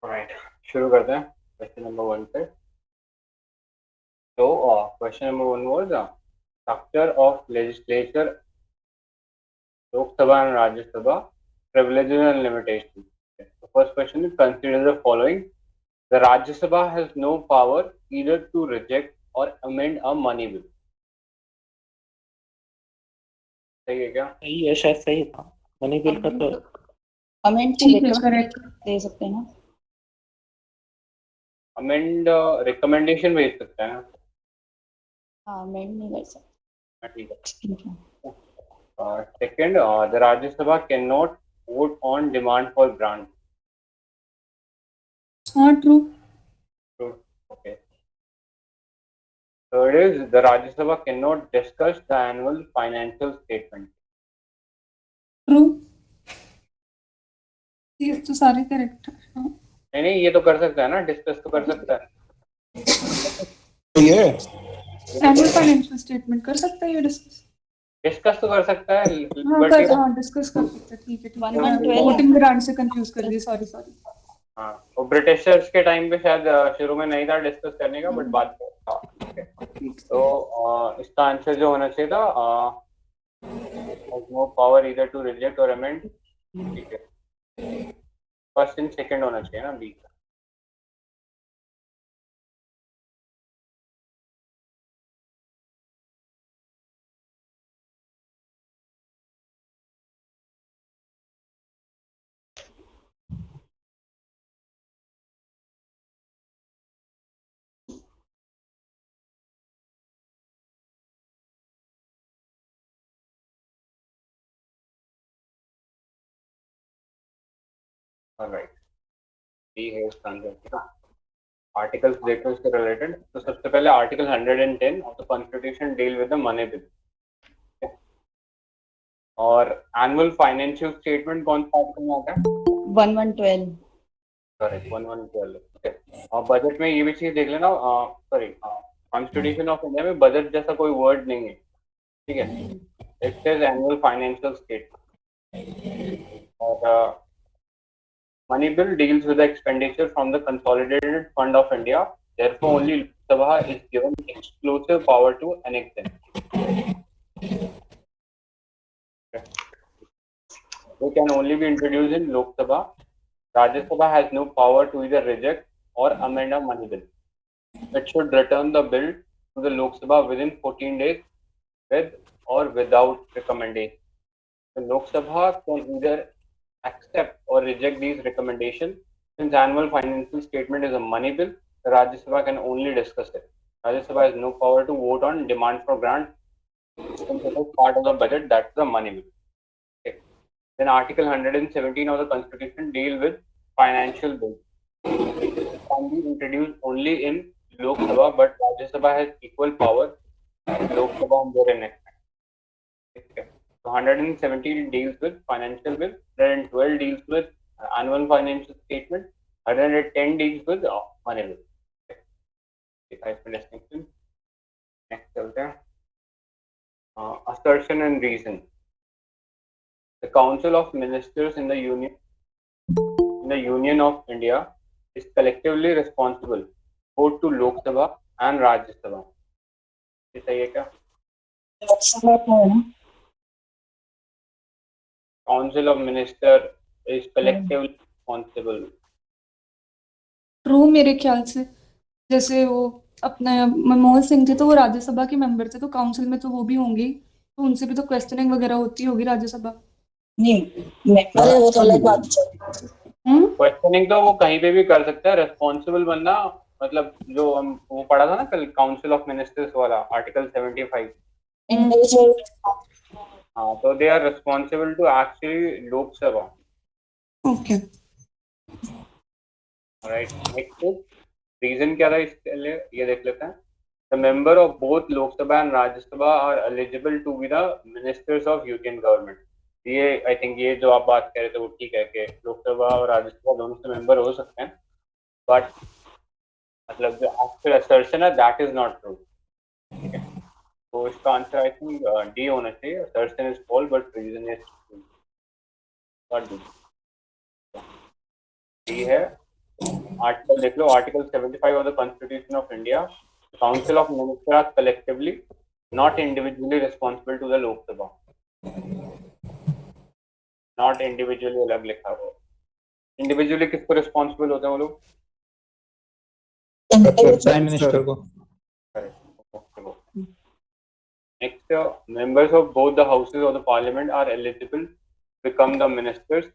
Right, शुरू करते हैं क्वेश्चन नंबर 1 पे। तो question number 1 was structure of legislature, Lok Sabha and Rajya Sabha, privileges and limitations. The first question is, consider the following. The Rajya Sabha has no power either to reject or amend a money bill. सही है क्या? सही है, शायद सही था। Money bill का तो अमेंड को ठीक है, रिकमेंड करेक्ट। दे सकते हैं ना। अमेंड रिकमेंडेशन भेज सकते हैं ना। हाँ, अमेंड नहीं कर सकते। ठीक है। ठीक है। Second, the Rajya Sabha cannot vote on demand for grant. हाँ, true. True. Okay. Third is, the Rajya Sabha cannot discuss the annual financial statement. True. ये तो सारे करेक्ट है। हाँ। नहीं नहीं, ये तो कर सकता है ना, डिस्कस तो कर सकता है। ये एनुअल फाइनेंशियल स्टेटमेंट कर सकता है ये डिस्कस। डिस्कस तो कर सकता है, हाँ, बट डिस्कस कर सकते हैं। ठीक है, ठीक है। 1112 वोटिंग ग्रांट से कंफ्यूज कर दिया, सॉरी। हाँ, वो ब्रिटिशर्स के टाइम पे शायद शुरू में नहीं था डिस्कस करने का, बट बाद में था। तो इसका आंसर जो होना चाहिए था, नो पावर इधर टू रिजेक्ट और अमेंड। ठीक है, फर्स्ट एंड सेकंड होना चाहिए ना, बी। राइट, बी है इसका आंसर। आर्टिकल्स देखो इससे रिलेटेड। तो सबसे पहले article 110 of the constitution deal with the money bill. और एनुअल फाइनेंशियल स्टेटमेंट कौन सा आर्टिकल में आता है? 1112। करेक्ट, 1112। ओके, और बजट में ये भी चीज देख लेना। सॉरी, कॉन्स्टिट्यूशन ऑफ इंडिया में बजट जैसा कोई वर्ड नहीं है। ठीक है, it says annual financial statement. और money bill deals with the expenditure from the consolidated fund of India. Therefore, only Lok Sabha is given exclusive power to annex them. They can only be introduced in Lok Sabha. Rajya Sabha has no power to either reject or amend a money bill. It should return the bill to the Lok Sabha within 14 days with or without recommendation. The Lok Sabha can either accept or reject these recommendations. Since annual financial statement is a money bill, the Rajya Sabha can only discuss it. Rajya Sabha has no power to vote on demand for grant since it is part of the budget, that's the money bill. Okay. Then Article 117 of the Constitution deal with financial bills. It can be introduced only in Lok Sabha, but Rajya Sabha has equal power with Lok Sabha on their enactment. Okay. So 117 deals with financial bill, 112 deals with annual financial statement, 110 deals with money bill. Okay. Next चलते हैं। Assertion and reason. The Council of Ministers in the Union of India is collectively responsible both to Lok Sabha and Rajya Sabha. ये सही है क्या? Council of Minister is collectively responsible. True मेरे ख्याल से। जैसे वो अपने मनमोहन सिंह थे तो वो राज्यसभा के मेंबर थे, तो काउंसिल में तो वो भी होंगे ही, तो उनसे भी तो क्वेश्चनिंग वगैरह होती होगी राज्यसभा। नहीं, अरे वो तो अलग बात है। क्वेश्चनिंग तो वो कहीं पे भी कर सकता है। रेस्पॉन्सिबल बनना मतलब जो हम वो पढ़ा था ना कल, काउंसिल ऑफ मिनिस्टर्स वाला, आर्टिकल 75। इंडिविजुअल। हाँ, तो they are responsible to actually Lok Sabha. Okay, right, next reason क्या था इसके लिए, ये देख लेते हैं। The member of both Lok Sabha and Rajya Sabha are eligible to be the ministers of union government. ये आई थिंक ये जो आप बात कह रहे थे वो ठीक है कि लोकसभा और राज्यसभा दोनों से मेंबर हो सकते हैं, बट मतलब जो एक्चुअल असर्शन है दैट इज नॉट ट्रू। ठीक है, तो इसका आंसर आई थिंक डी होना चाहिए। Assertion is false but reason is true. D है। आर्टिकल देख लो, article 75 of the constitution of India, council of minister are collectively not individually responsible to the Lok Sabha, not individually अलग लिखा हुआ। Individually किसको responsible होते हैं वो लोग? प्राइम मिनिस्टर को। Next, members of both the houses of the parliament are eligible to become the ministers.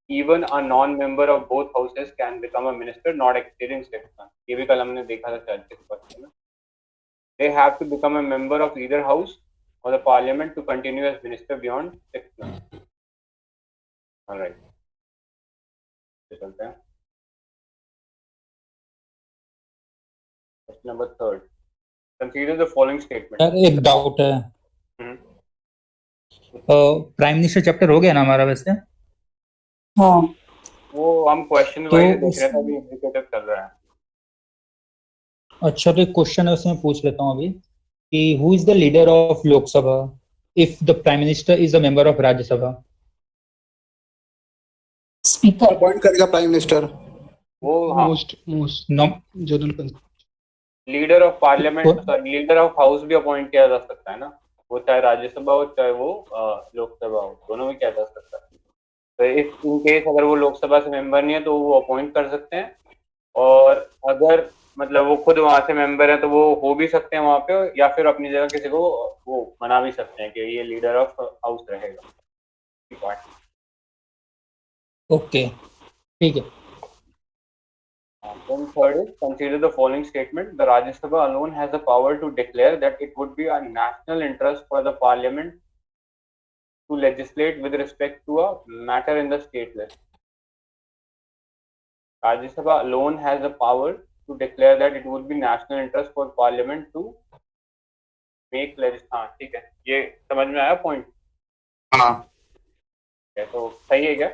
Even a non-member of both houses can become a minister, not exceeding 6 months. ये भी कल हमने देखा था शायद इस क्वेश्चन में। They have to become a member of either house or the parliament to continue as minister beyond 6 months. All right. चलते हैं। Question number 3. Consider the following statement. Sir एक डाउट है, प्राइम मिनिस्टर चैप्टर हो गया ना हमारा वैसे? हाँ वो हम क्वेश्चन तो वाइज देख रहे थे, अभी एग्जीक्यूटिव चल रहा है। अच्छा, तो एक क्वेश्चन है उसमें पूछ लेता हूँ अभी कि who is the leader of Lok Sabha if the prime minister is a member of Rajya Sabha? Speaker appoint करेगा प्राइम मिनिस्टर। वो हाँ, most general leader of parliament, sorry leader of house भी अपॉइंट किया जा सकता है ना, वो चाहे राज्यसभा हो चाहे वो लोकसभा हो, दोनों में किया जा सकता है। तो इफ इन केस अगर वो लोकसभा से मेंबर नहीं है तो वो अपॉइंट कर सकते हैं, और अगर मतलब वो खुद वहां से मेंबर है तो वो हो भी सकते हैं वहां पे, या फिर अपनी जगह किसी को वो मना भी सकते हैं कि ये लीडर ऑफ हाउस रहेगा। ओके, ठीक है। Then third is, consider the following statement. The Rajya Sabha alone has the power to declare that it would be a national interest for the parliament to legislate with respect to a matter in the state list. Rajya Sabha alone has the power to declare that it would be national interest for parliament to make legislation. हाँ ठीक है, ये समझ में आया point? हाँ तो सही है क्या?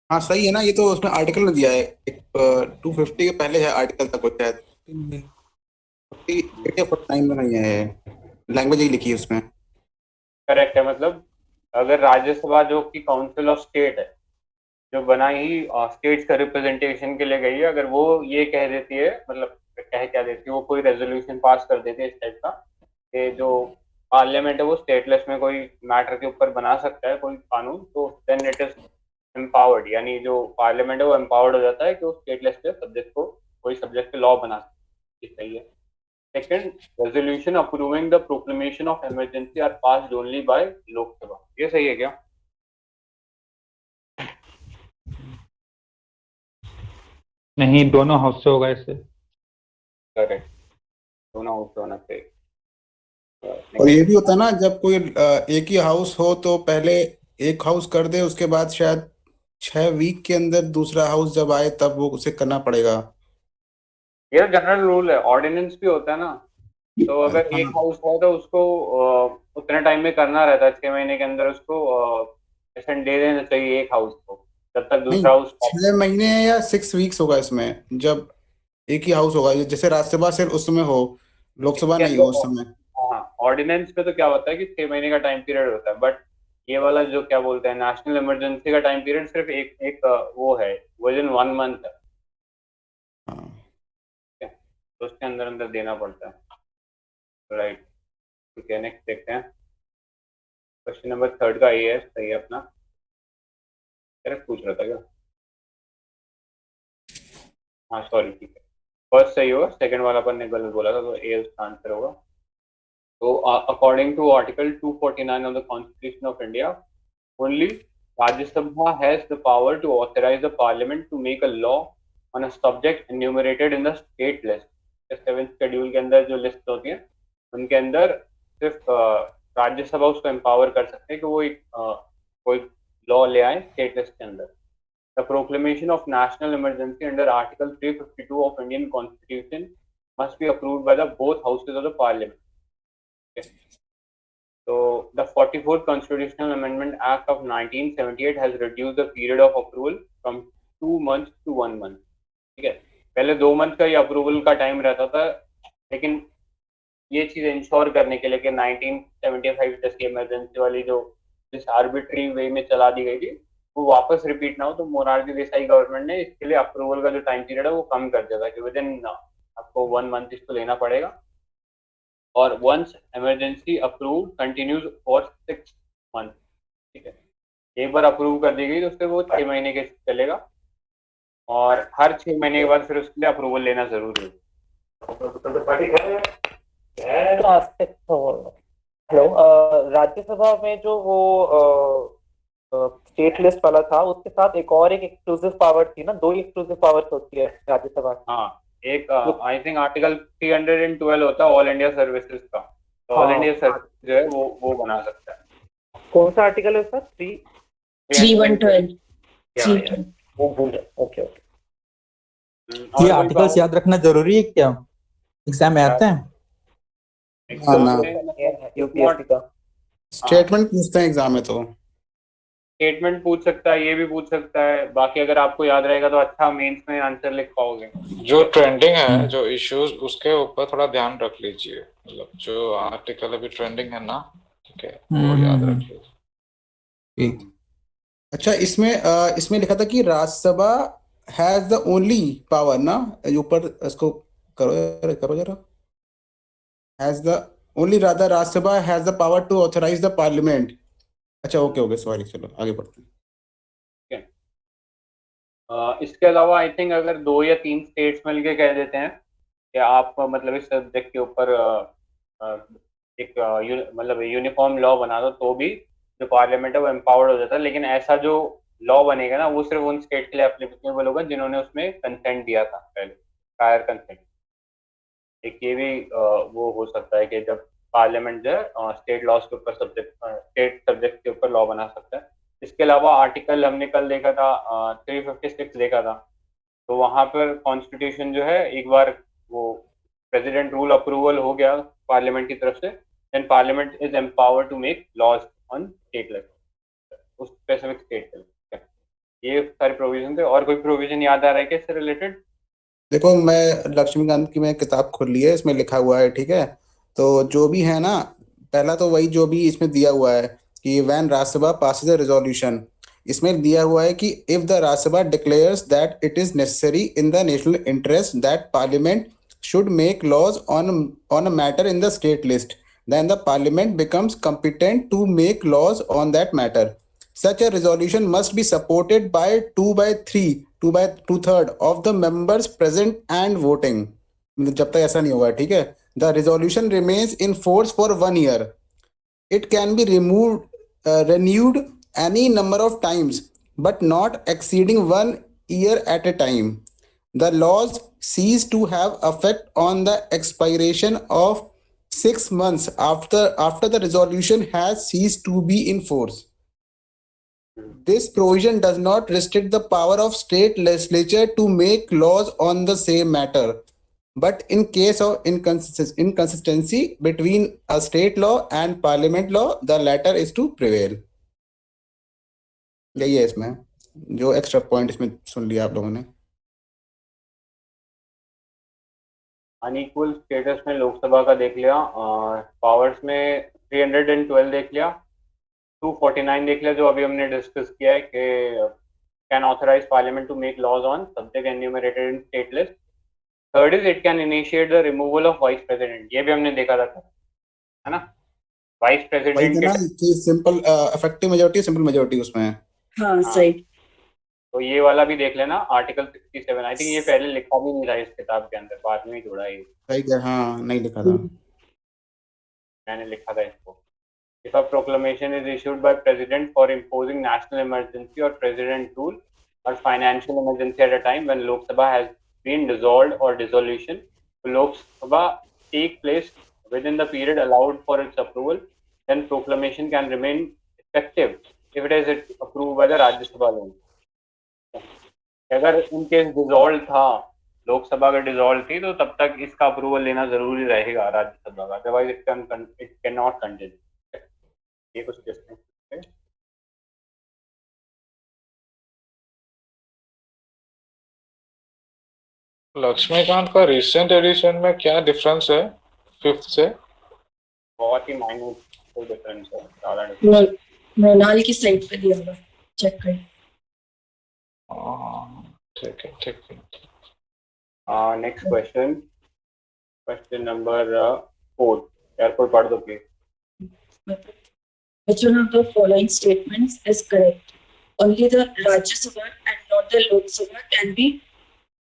हाँ सही है ना, ये तो उसमें आर्टिकल में दिया है, 250 के पहले है आर्टिकल तक होता है, 49 में नहीं है, लैंग्वेज ही लिखी है उसमें। करेक्ट है, मतलब अगर राज्यसभा जो कि काउंसिल ऑफ स्टेट है, जो बना ही स्टेट्स का रिप्रेजेंटेशन के लिए गई है, अगर वो ये कह देती है, मतलब कह क्या देती है, वो कोई रेजोल्यूशन पास कर देती है इस टाइप का कि जो पार्लियामेंट है वो स्टेटलेस में कोई मैटर के ऊपर बना सकता है कोई कानून, तो देन इट इज एम्पावर्ड, यानी जो पार्लियामेंट है वो एम्पावर्ड हो जाता है कि वो स्टेटलेस के सब्जेक्ट को कोई सब्जेक्ट पे लॉ बना सकता है। सही है। Second, resolution approving the proclamation of emergency are passed only by Lok Sabha. ये सही है क्या? नहीं, दोनों हाउस से होगा इससे। करेक्ट, दोनों हाउस होना चाहिए। और ये भी होता है ना, जब कोई एक ही हाउस हो तो पहले एक हाउस कर दे, उसके बाद शायद 6 वीक के अंदर दूसरा हाउस जब आए तब वो उसे करना पड़ेगा। ये जनरल रूल है, ऑर्डिनेंस भी होता है ना, तो अगर एक हाउस है तो उसको उतने टाइम में करना रहता है, 6 महीने के अंदर उसको सेशन दे देना चाहिए एक हाउस को, जब तक दूसरा हाउस 6 महीने या 6 वीक्स होगा इसमें, जब एक ही हाउस होगा, जैसे राज्यसभा सिर्फ उस समय हो, लोकसभा नहीं हो उस समय। हाँ, ऑर्डिनेंस पे तो क्या होता है कि 6 महीने का टाइम पीरियड होता है, बट ये वाला जो क्या बोलते हैं नेशनल इमरजेंसी का टाइम पीरियड सिर्फ एक वो है, विद इन 1 मंथ है, तो उसके अंदर अंदर देना पड़ता है। राइट, ठीक है, नेक्स्ट देखते हैं। क्वेश्चन नंबर 3 का ये है, सही है अपना, करेक्ट पूछ रहा था क्या? हाँ सॉरी, ठीक है, फर्स्ट सही होगा, सेकंड वाला अपन ने गलत बोला था, तो ए उसका आंसर होगा। So, according to Article 249 of the Constitution of India, only Rajya Sabha has the power to authorize the Parliament to make a law on a subject enumerated in the state list. 7th schedule के अंदर जो list होती है उनके अंदर सिर्फ राज्यसभा उसको empower कर सकते हैं कि वो एक कोई लॉ ले आए स्टेट लिस्ट के अंदर। The proclamation of national emergency under Article 352 of Indian Constitution must be approved by the both houses of the Parliament. So the 44th Constitutional Amendment Act of 1978 has reduced the period of approval from 2 months to 1 month. ठीक है, पहले 2 month का ही approval का time रहता था, लेकिन ये चीज इंश्योर करने के लिए कि 1975 जैसी इमरजेंसी वाली जो जिस आर्बिट्री वे में चला दी गई थी, वो वापस रिपीट ना हो, तो मोरारजी देसाई गवर्नमेंट ने इसके लिए अप्रूवल का जो टाइम पीरियड है वो कम कर दिया था कि विद इन आपको 1 मंथ इसको लेना पड़ेगा, और once emergency approve continues for 6 month. ठीक है, एक बार अप्रूव कर दी गई तो उसके वो 6 महीने के चलेगा, और हर 6 महीने के बाद फिर उसके लिए अप्रूवल लेना जरूरी है। हेलो, राज्यसभा में जो वो स्टेट लिस्ट वाला था, उसके साथ एक और एक एक्सक्लूसिव पावर थी ना, 2 एक्सक्लूसिव पावर्स होती है राज्यसभा की। हाँ, एक आई थिंक आर्टिकल 312 होता है ऑल इंडिया सर्विसेज का, तो ऑल हाँ। इंडिया सर्विस जो है वो बना सकता है। कौन सा आर्टिकल है सर? 312 वो भूल गया। Okay okay. ये और कोई आर्टिकल्स power- याद रखना जरूरी है क्या? एग्जाम में आते हैं? हाँ ना, यूपीएससी का स्टेटमेंट पूछते हैं एग्जाम में तो। स्टेटमेंट पूछ सकता है, ये भी पूछ सकता है, बाकी अगर आपको याद रहेगा तो अच्छा मेंस में आंसर लिख पाओगे। जो ट्रेंडिंग है, जो इश्यूज, उसके ऊपर थोड़ा ध्यान रख लीजिए, मतलब जो आर्टिकल अभी ट्रेंडिंग है ना, ठीक है, वो याद रख लीजिए। ठीक। अच्छा, इसमें लिखा था कि Rajya Sabha has the only power ना, ऊपर इसको करो जरा, has the only, rather Rajya Sabha has the power to authorise the parliament. अच्छा ओके सॉरी, चलो आगे बढ़ते हैं। इसके अलावा आई थिंक अगर 2 या 3 स्टेट्स मिलके कह देते हैं कि आप मतलब इस सब्जेक्ट के ऊपर एक मतलब यूनिफॉर्म लॉ बना दो, तो भी जो पार्लियामेंट है वो एम्पावर्ड हो जाता है। लेकिन ऐसा जो लॉ बनेगा ना, वो सिर्फ उन स्टेट के लिए एप्लीकेबल होगा जिन्होंने उसमें कंसेंट दिया था पहले, प्रायर कंसेंट। एक ये भी वो हो सकता है कि जब पार्लियामेंट जो है स्टेट लॉज के ऊपर स्टेट सब्जेक्ट के ऊपर लॉ बना सकता है। इसके अलावा आर्टिकल हमने कल देखा था 356 देखा था, तो वहां पर कॉन्स्टिट्यूशन जो है एक बार वो प्रेसिडेंट रूल अप्रूवल हो गया पार्लियामेंट की तरफ से, then parliament is empowered to make laws on state level, उस स्पेसिफिक स्टेट लेवल। ये सारे प्रोविजन थे। और कोई प्रोविजन याद आ रहा है क्या इससे रिलेटेड? देखो, मैं लक्ष्मीकांत की मैं किताब खोल ली है, इसमें लिखा हुआ है, ठीक है, तो जो भी है ना, पहला तो वही जो भी इसमें दिया हुआ है कि when Rajya Sabha passes a resolution, इसमें दिया हुआ है कि if the Rajya Sabha declares that it is necessary in the national interest that parliament should make laws on a matter in the state list, then the parliament becomes competent to make laws on that matter. Such a resolution must be supported by 2/3 of the members present and voting. जब तक ऐसा नहीं होगा, ठीक है, the resolution remains in force for 1 year. It can be renewed any number of times, but not exceeding 1 year at a time. The laws cease to have effect on the expiration of 6 months after the resolution has ceased to be in force. This provision does not restrict the power of state legislature to make laws on the same matter, but in case of inconsistency between a state law and parliament law, the latter is to prevail. यही है इसमें जो extra point इसमें सुन लिया आप लोगों ने। Unequal status में लोकसभा का देख लिया, पावर्स में 312 देख लिया, 249 देख लिया जो अभी हमने डिस्कस किया है कि can authorise parliament to make laws on subject enumerated in state list. Third is it can initiate the removal of vice president, ये भी हमने देखा था, है ना, वाइस प्रेसिडेंट के simple effective majority, simple majority उसमें है। हाँ सही। तो ये वाला भी देख लेना, आर्टिकल 67। आई थिंक ये पहले लिखा भी नहीं था इस किताब के अंदर, बाद में ही जोड़ा ये, सही है, हाँ नहीं लिखा था, मैंने लिखा था इसको। If a proclamation is issued by president for imposing national emergency or president rule or financial emergency at a time when Lok Sabha has been dissolved or dissolution, Lok Sabha take place within the period allowed for its approval, then proclamation can remain effective if it is approved by the Rajya Sabha alone. अगर in case dissolve था, लोकसभा का dissolve थी, तो तब तक इसका approval लेना जरूरी रहेगा राज्यसभा का, otherwise it can not continue. ये कुछ डिफरेंस है। लक्ष्मीकांत का रिसेंट एडिशन में क्या डिफरेंस है 5th से? बहुत ही माइनर डिफरेंस है, ज्यादा डिफरेंस। मृणाल की साइट पे दिया होगा, चेक कर। ठीक है, ठीक है. Next question number 4. यार कोई पढ़ दो please. Which one of the following statements is correct? Only the Rajya Sabha and not the Lok Sabha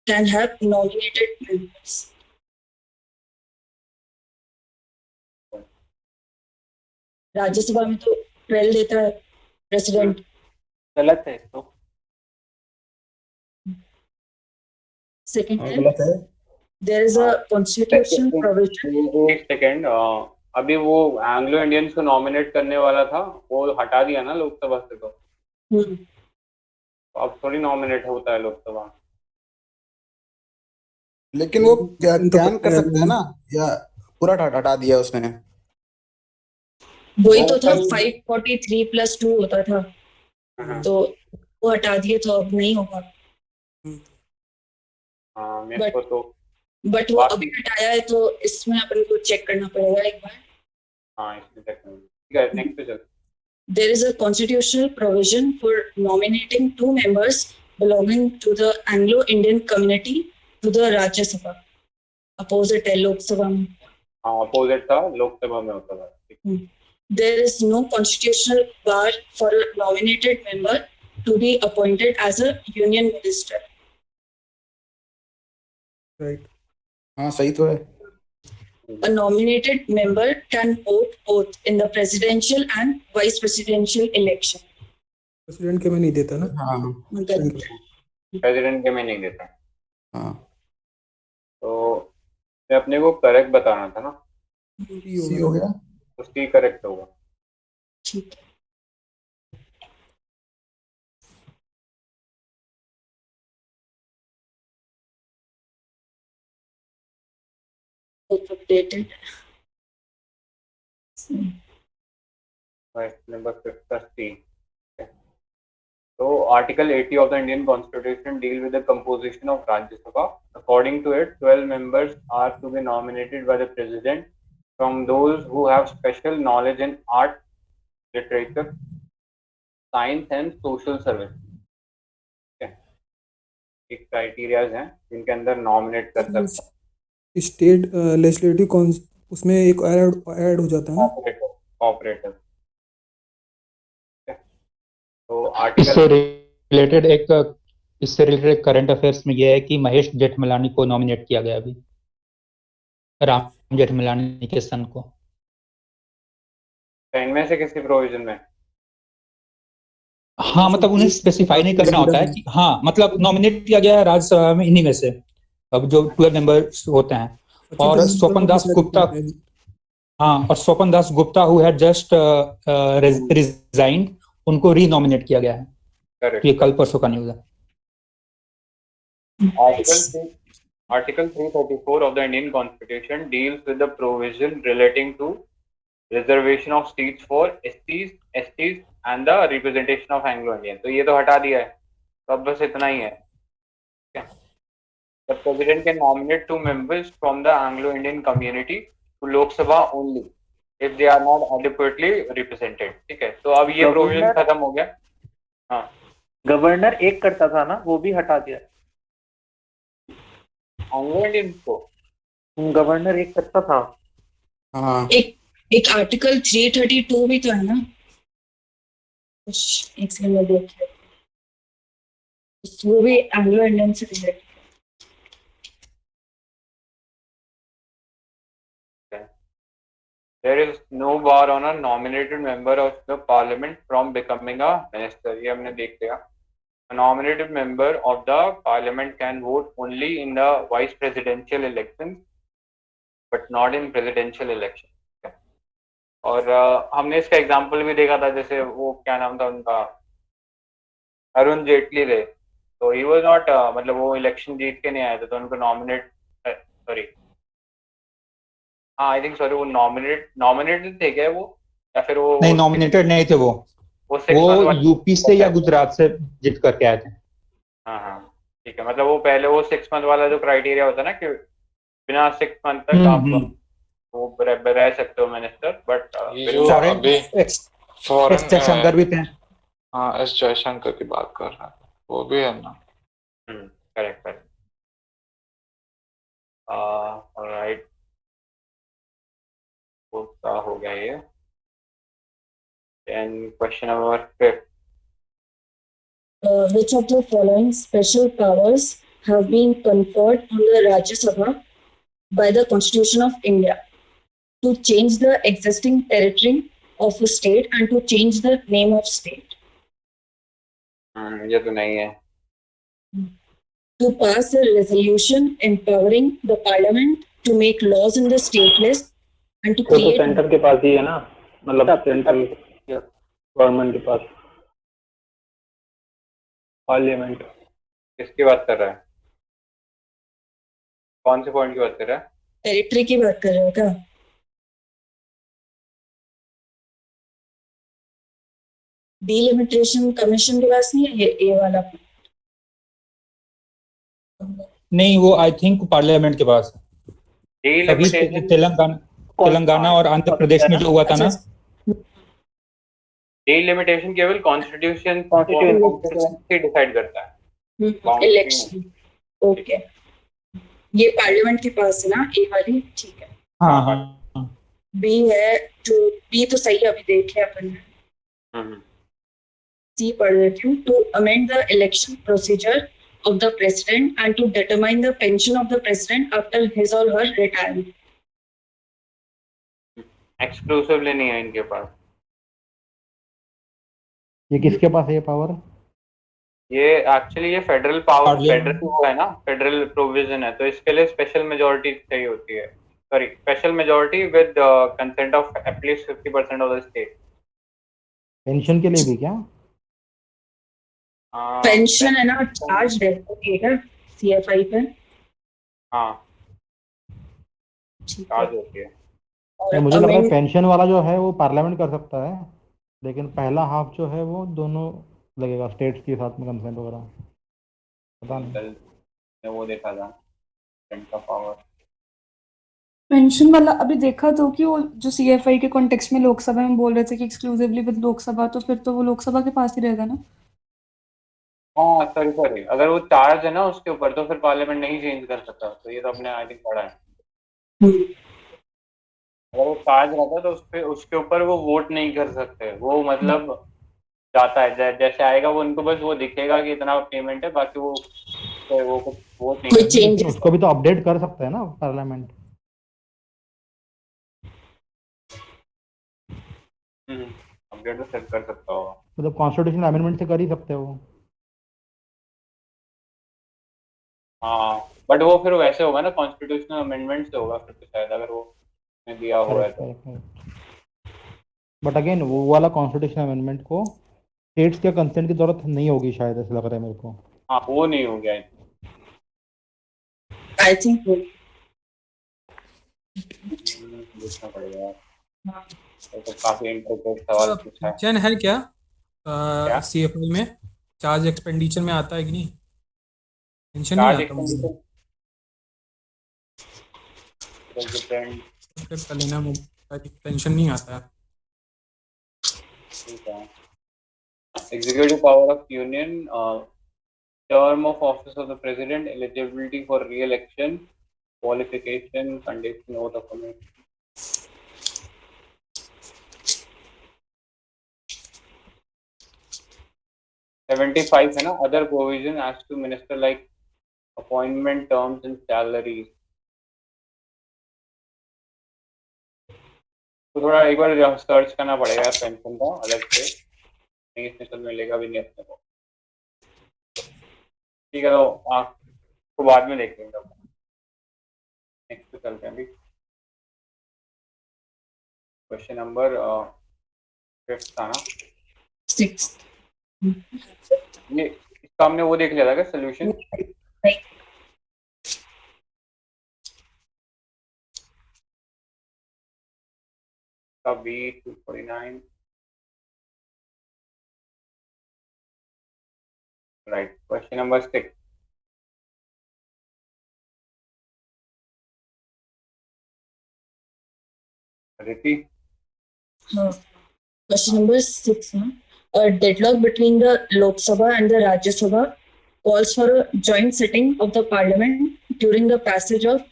can have nominated members. Rajya Sabha में तो 12 देता है प्रेसिडेंट. गलत है तो. सेकंड है गलत है. there is a constitutional provision. एक सेकेंड. अभी वो एंग्लो इंडियंस को नॉमिनेट करने वाला था, वो हटा दिया ना लोकसभा से. तो अब थोड़ी नॉमिनेट होता है लोकसभा. लेकिन वो कैन कर सकते हैं ना, या पूरा हटा दिया उसने. वही तो था 543 + 2 होता था, तो वो हटा दिए तो अब नहीं होगा. हाँ मेरे को तो बट वो अभी हटाया है तो इसमें अपन को चेक करना पड़ेगा एक बार. हाँ इसमें चेक करना. ठीक है नेक्स्ट पे चल. There is a constitutional provision for nominating 2 members belonging to the Anglo-Indian community to the Rajya Sabha. Opposite है लोकसभा में. हाँ अपोजिट था, लोकसभा में होता था. There is no constitutional bar for a nominated member to be appointed as a union minister. Right. हाँ सही तो है. A nominated member can vote both in the presidential and vice presidential election. President के में नहीं देता ना. हाँ प्रेसिडेंट के में नहीं देता. हाँ. तो मैं अपने को करेक्ट बताना था ना. सी हो गया. तो सी करेक्ट होगा. ठीक है. Updated. Number 50. So Article 80 of the Indian Constitution deal with the composition of Rajya Sabha. According to it, 12 members are to be nominated by the President from those who have special knowledge in art, literature, science and social service. एक criterias हैं जिनके अंदर nominate कर सकते हैं. State legislative उसमें एक add हो जाता है ना. ऑपरेटर. तो इससे रिलेटेड एक करंट अफेयर्स में यह है कि महेश जेठमलानी को नॉमिनेट किया गया अभी, राम जेठमलानी के सन को. इनमें से किसी प्रोविजन में. हाँ मतलब उन्हें स्पेसिफाई नहीं करना होता है कि हाँ मतलब नॉमिनेट किया गया है राज्यसभा में इन्हीं में से. अब जो 12 मेंबर्स होते हैं. और स्वपन दास गुप्ता, हाँ और Swapan Das Gupta who had just resigned, उनको रीनॉमिनेट किया गया है. ये कल परसों का न्यूज़ है. Article 334 of the Indian Constitution deals with the provision relating to reservation of seats for STs and the representation of Anglo-Indian. तो ये तो हटा दिया है. तो अब बस इतना ही है. The President can nominate 2 members from the Anglo-Indian community to Lok Sabha only if they are not adequately represented. ठीक है. तो अब ये प्रोविजन खत्म हो गया. हाँ. गवर्नर एक करता था ना, वो भी हटा दिया. Anglo-Indian को गवर्नर एक करता था. हाँ. एक आर्टिकल 332 भी तो है ना. एक सेकंड में देख ले. वो भी एंग्लो इंडियन से related. There is no bar on a nominated member of the parliament from becoming a minister. ये हमने देख लिया. A nominated member of the parliament can vote only in the vice presidential elections, but not in presidential election. और हमने इसका example भी देखा था. जैसे वो क्या नाम था उनका, अरुण जेटली थे. तो he was not मतलब वो इलेक्शन जीत के नहीं आए थे, तो उनको नॉमिनेट आई थिंक सॉरी वो नॉमिनेटेड थे क्या वो, या फिर वो नहीं नॉमिनेटेड नहीं थे. वो यूपी से या गुजरात से जीत करके आए थे. हाँ ठीक है. मतलब वो पहले वो 6 मंथ वाला जो क्राइटेरिया होता है ना कि बिना 6 मंथ तक आप वो रह सकते हो मिनिस्टर. बट फॉरेन जयशंकर भी थे. हाँ एस जयशंकर की बात कर रहा है, वो भी है ना. And question number 5. Which of the following special powers have been conferred on the Rajya Sabha by the Constitution of India to change the existing territory of a state and to change the name of state? ये तो नहीं है. To pass a resolution empowering the parliament to make laws in the state list and to वो तो create centre के पास ही है ना, मतलब सेंट्रल गवर्नमेंट के पास, पार्लियामेंट। किसकी बात कर रहा है? कौन से पॉइंट की बात कर रहा है? टेरिटरी की बात कर रहे हो क्या? डिलिमिटेशन कमीशन के पास नहीं है ये वाला? नहीं, वो आई थिंक पार्लियामेंट के पास है। अभी तेलंगाना और आंध्र प्रदेश में जो हुआ था ना, डिलिमिटेशन केवल कॉन्स्टिट्यूशन से डिसाइड करता है। इलेक्शन, ओके, ये पार्लियामेंट के पास है ना ये वाली, ठीक है। हाँ हाँ, बी है, तो बी तो सही है, अभी देखे अपन ने। सी पढ़ लेती हूँ। To amend the election procedure of the president and to determine the pension of the president after his or her retirement. Exclusively नहीं है इनके पास। ये किसके पास है ये पावर? ये एक्चुअली ये फेडरल पावर, फेडरल वो है ना, फेडरल प्रोविजन है, तो इसके लिए स्पेशल मेजॉरिटी चाहिए होती है। Sorry, special majority with consent of at least 50% of the state. Pension के लिए भी क्या? पेंशन है ना, चार्ज है सीएफआई पे। हाँ, चार्ज होती है। तो मुझे लगता है पेंशन वाला जो है वो पार्लियामेंट कर सकता है, लेकिन पहला हाफ जो है वो दोनों लगेगा, स्टेट्स के साथ में कंसेंट वगैरह, पता नहीं। वो देखा था का पावर। पेंशन वाला अभी देखा तो कि वो जो सीएफआई के कॉन्टेक्स्ट में लोकसभा में बोल रहे थे कि एक्सक्लूसिवली विद लोकसभा, तो फिर तो वो लोकसभा के पास ही रहेगा ना। हाँ सॉरी, अगर वो चार्ज है ना उसके ऊपर, तो फिर पार्लियामेंट नहीं चेंज कर सकता। तो ये तो अपने आई थिंक पढ़ा है। अगर वो चार्ज रहता है तो उसके ऊपर वो वोट नहीं कर सकते। वो मतलब जाता है, जैसे आएगा वो, उनको बस वो दिखेगा कि इतना पेमेंट है, बाकी वो कुछ वोट नहीं करते। उसको भी तो अपडेट कर सकता है ना पार्लियामेंट। अपडेट तो सेट कर सकता होगा, मतलब कॉन्स्टिट्यूशनल अमेंडमेंट से कर ही सकते हो। हाँ, बट वो फिर वैसे होगा ना, कॉन्स्टिट्यूशनल अमेंडमेंट से होगा फिर तो शायद, अगर वो ने दिया हुआ है तो। बट अगेन वो वाला कॉन्स्टिट्यूशनल अमेंडमेंट को स्टेट्स के कंसेंट की जरूरत नहीं होगी शायद, ऐसा लग रहा है मेरे को। हाँ, वो नहीं हो गया आई थिंक देखना पड़ेगा। तो काफी इंटरेस्टिंग सवाल पूछा है। पेंशन है क्या सीएफआई में? चार्ज एक्सपेंडिचर में आता है कि नहीं? पेंशन नहीं आता मुझे। पेंशन नहीं आता है। Executive power of union, term of office of the president, eligibility for re-election, qualification, condition, vote of committee. 75 है ना, other provision as to minister like appointment terms and salaries. तो थोड़ा एक बार सर्च करना पड़ेगा पेंशन का अलग से, नहीं इसमें सब मिलेगा भी नहीं अपने को। ठीक है, तो आपको बाद में देख लेंगे। नेक्स्ट पे चलते हैं अभी। क्वेश्चन नंबर 5 था ना, 6। ये इसका हमने वो देख लिया था क्या solution? B249, right? Question number 6. Repeat. Question number 6. A deadlock between the Lok Sabha and the Rajya Sabha calls for a joint sitting of the Parliament during the passage of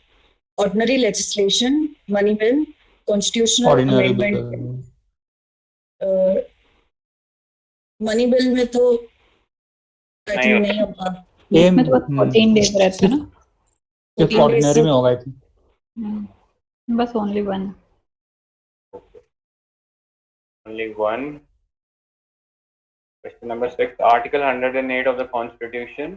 ordinary legislation, money bill, constitutional amendment. Money bill में तो आई नहीं think होता। नहीं होगा। M में तो बस 14 days रहता है ना। सिर्फ 14 days ऑर्डिनरी से- में होगा आई थिंक। बस only one. Only one. Question number 6. Article 108 of the Constitution.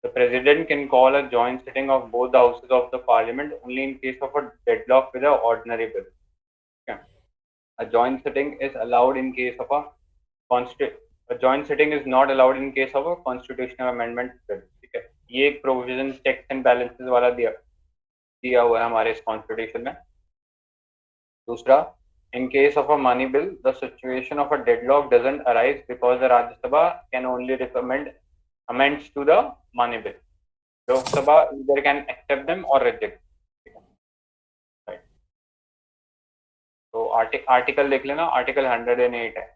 The President can call a joint sitting of both the houses of the Parliament only in case of a deadlock with an ordinary bill. Okay. A joint sitting is allowed in case of a joint sitting is not allowed in case of a constitutional amendment bill. ठीक है, ये एक provision checks and balances वाला दिया हुआ है हमारे इस कॉन्स्टिट्यूशन में। दूसरा, in case of a money bill, the situation of a deadlock doesn't arise because the Rajya Sabha can only recommend amends to the money bill. Lok Sabha either can accept them or reject. Right. So article देख लेना, article 108 है।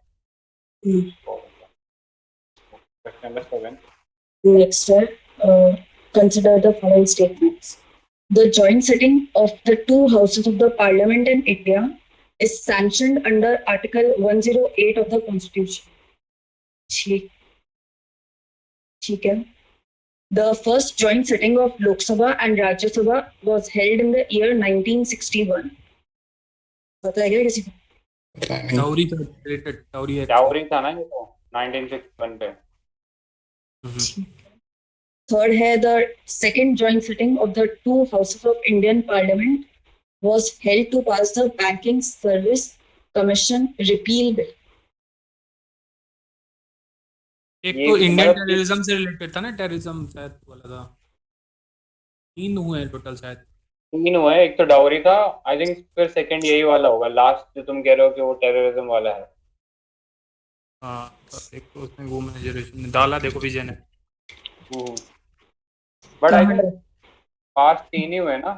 Question number 7. Next, consider the following statements. The joint sitting of the two houses of the Parliament in India is sanctioned under Article 108 of the Constitution. ठीक है. The first joint sitting of Lok Sabha and Rajya Sabha was held in the year 1961. पता है क्या किसी को? Dowry का related dowry है। Dowry था ना ये तो 1961 पे। Third है the second joint sitting of the two houses of Indian Parliament was held to pass the Banking Service Commission repeal bill. एक ये तो इंडियन मतलब टेररिज्म से रिलेटेड था ना, टेररिज्म शायद वाला था। 3 हुए हैं टोटल शायद। 3 हुए, एक तो डाउरी था, आई थिंक फिर सेकंड यही वाला होगा, लास्ट जो तुम कह रहे हो कि वो टेररिज्म वाला है। हाँ, तो एक तो उसमें वो मेजरेशन डाला देखो विजय ने। बट आई थिंक पास 3 ही हुए ना।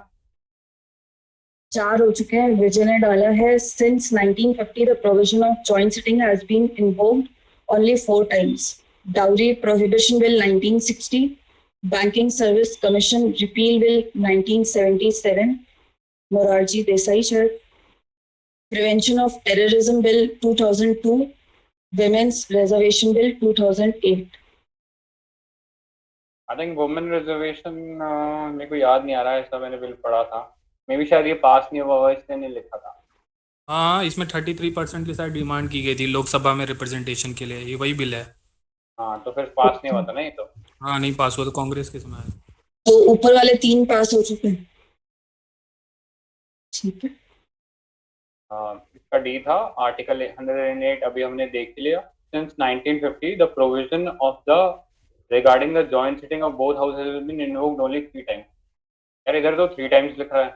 4 हो चुके हैं, विजय ने डाला है। Since 1950 the provision of joint sitting has been invoked only 4 times. Dowry Prohibition Bill 1960, Banking Service Commission Repeal Bill 1977, Morarji Desai Sir, Prevention of Terrorism Bill 2002, Women's Reservation Bill 2008. I think women reservation मेरे को याद नहीं आ रहा है, ऐसा मैंने bill पढ़ा था। मे भी शायद ये पास नहीं हुआ होगा इसलिए नहीं लिखा था। हाँ, इसमें 33% की शायद डिमांड की गई थी लोकसभा में रिप्रेजेंटेशन के लिए। ये वही बिल है। हाँ, तो फिर पास नहीं हुआ था ना ये तो। हाँ, नहीं पास हुआ तो कांग्रेस के समय। तो ऊपर वाले 3 पास हो चुके हैं। ठीक है। इसका डी था आर्टिकल 108, अभी हमने देख लिया। Since 1950 the provision of the regarding the joint sitting of both houses has been invoked only 3 times. यार इधर तो 3 टाइम्स लिखा है।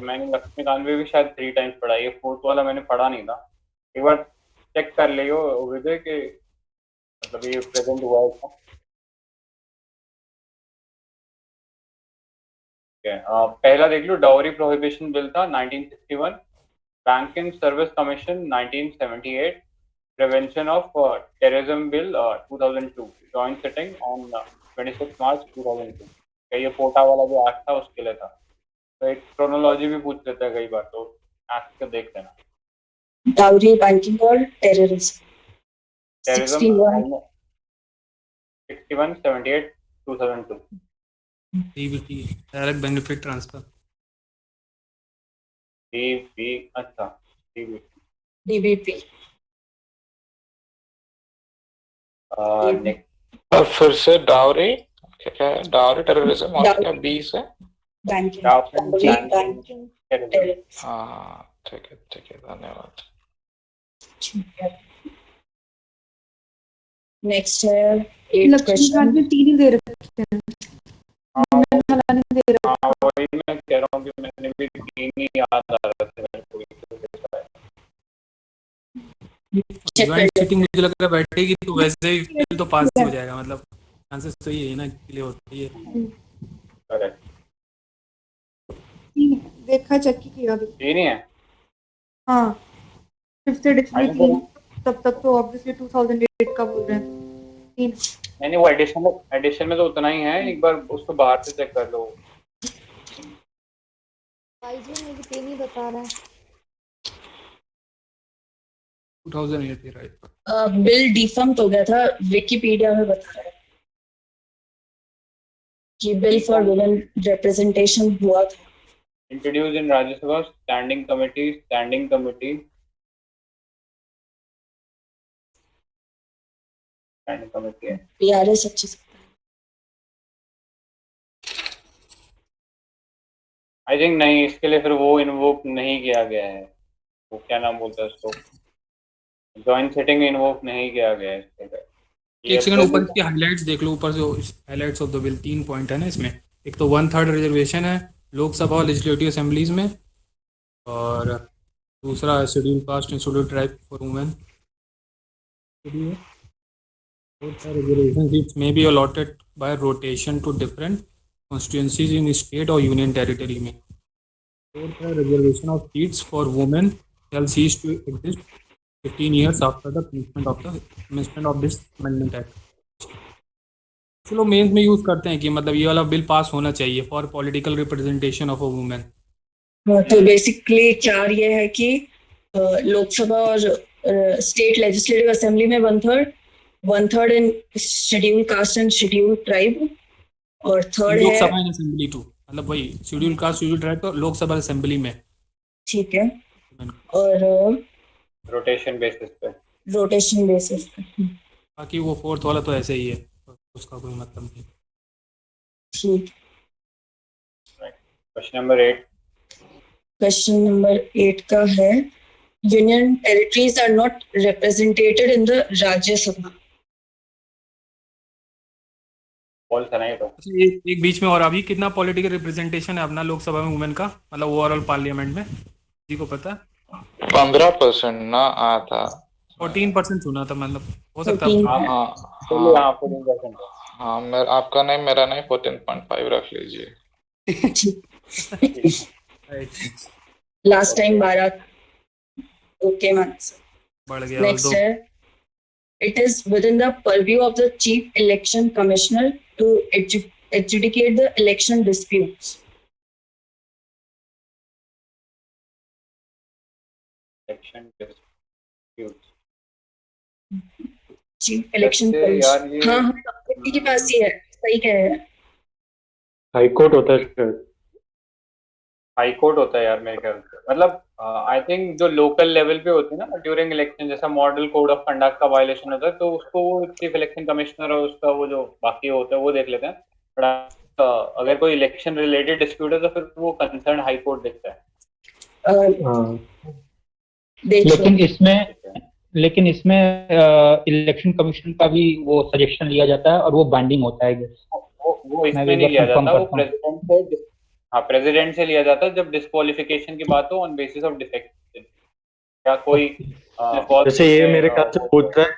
मैंने लक्ष्मीकांत में भी शायद 3 टाइम्स पढ़ा है, ये 4th वाला मैंने पढ़ा नहीं था। एक बार चेक कर लियो विजय के मतलब ये प्रेजेंट हुआ है क्या। पहला देख लो, डाउरी प्रोहिबिशन बिल था 1961, banking service commission 1978, prevention of terrorism bill 2002, joint sitting on 26 मार्च 2002। ये पोटा वाला जो एक्ट था उसके लिए था। तो एक क्रोनोलॉजी भी पूछ लेता है कई बार, तो एक्ट को देख लेना। डाउरी, बैंकिंग और terrorism. 61, 78, 2002। DBT direct benefit transfer. अच्छा डीबीपी। नेक्स्ट और फिर से डाउरी क्या है? डाउरी टेररिज्म और क्या बी से बैंकिंग। हाँ ठीक है धन्यवाद। नेक्स्ट है 8 लक्ष्मीकांत क्वेश्चन। में 3 ही दे रखे हैं। मैं भला नहीं दे रहा। हाँ वही मैं कह रहा हूँ कि मैंने भी 3 ही याद आ रहा था मेरे को। जॉइंट सिटिंग मुझे लग रहा है बैठेगी तो वैसे ही बिल तो पास हो जाएगा, मतलब चांसेस तो ये है ना क्लियर होती है। करेक्ट। देखा चेक किया। 3 ही है। हाँ, 5th एडिशन में 3, तब तक तो ऑब्वियसली 2008 का बोल रहे हैं 3। नहीं वो एडिशन में तो उतना ही है, एक बार उसको बाहर से चेक कर लो। भाई जी मुझे 3 ही बता रहा है। 2008 है, राइट। बिल डिफंक्ट हो गया था, विकिपीडिया में बता रहा है कि बिल फॉर वुमेन रिप्रेजेंटेशन हुआ था। Introduced in Rajya Sabha standing committee है। PRS अच्छे से आई थिंक नहीं, इसके लिए फिर वो इन्वोक नहीं किया गया है, वो क्या नाम बोलता है उसको, जॉइंट सेटिंग इन्वोक नहीं किया गया है इसके लिए। एक सेकंड ऊपर इसके हाइलाइट्स देख लो, ऊपर जो highlights of the bill 3 point है ना इसमें। एक तो 1/3 रिजर्वेशन है लोकसभा और लेजिस्लेटिव असेंबलीज में, और दूसरा schedule caste and schedule tribe for women. Reservation seats may be allotted by rotation to different constituencies in state or union territory में। Reservation of seats for women shall cease to exist 15 years after the commencement of this amendment act। चलो mains में use करते हैं कि मतलब ये वाला bill pass होना चाहिए for political representation of a women. तो बेसिकली चार ये है कि लोकसभा और स्टेट लेजिस्लेटिव असेंबली में 1/3 इन schedule caste and schedule tribe, और थर्ड है लोकसभा इन असेंबली टू, मतलब वही शेड्यूल कास्ट शेड्यूल ट्राइब तो लोकसभा असेंबली में, ठीक है, और रोटेशन बेसिस पे। बाकी वो फोर्थ वाला तो ऐसे ही है, उसका कोई मतलब नहीं। ठीक। Question number 8। क्वेश्चन नंबर 8 का है, union territories are not represented in the Rajya Sabha. एक बीच में और अभी कितना पॉलिटिकल रिप्रेजेंटेशन है अपना लोकसभा में वुमेन का, मतलब ओवरऑल पार्लियामेंट में, किसी को पता है? 15% ना आया था, 14% सुना था, मतलब हो सकता है। 14%। हाँ आपका नहीं, मेरा नहीं, 14.5 रख लीजिए। Last time 12। ओके मानस बढ़ गया। नेक्स्ट है, it is within the purview of the chief election commissioner to adjudicate the election disputes। Chief election commissioner, हाँ डॉक्टर के पास ही है, सही कह रहे हैं। हाई कोर्ट होता है, हाई कोर्ट होता है यार मेरे ख्याल से, मतलब आई थिंक जो लोकल लेवल पे होती है ना ड्यूरिंग इलेक्शन, जैसा मॉडल कोड ऑफ कंडक्ट का वायलेशन होता है तो उसको चीफ इलेक्शन कमिश्नर और उसका वो जो बाकी होता है वो देख लेते हैं, बट अगर कोई इलेक्शन रिलेटेड डिस्प्यूट है तो फिर वो कंसर्न हाई कोर्ट देखता है। लेकिन इसमें इलेक्शन कमीशन का भी वो सजेशन लिया जाता है और वो बाइंडिंग होता है। वो इसमें नहीं लिया जाता, वो प्रेसिडेंट से, हाँ प्रेसिडेंट से लिया जाता है जब डिस्क्वालिफिकेशन की बात हो ऑन बेसिस ऑफ डिफेक्शन या कोई जैसे ये मेरे ख्याल से पूछ रहा है,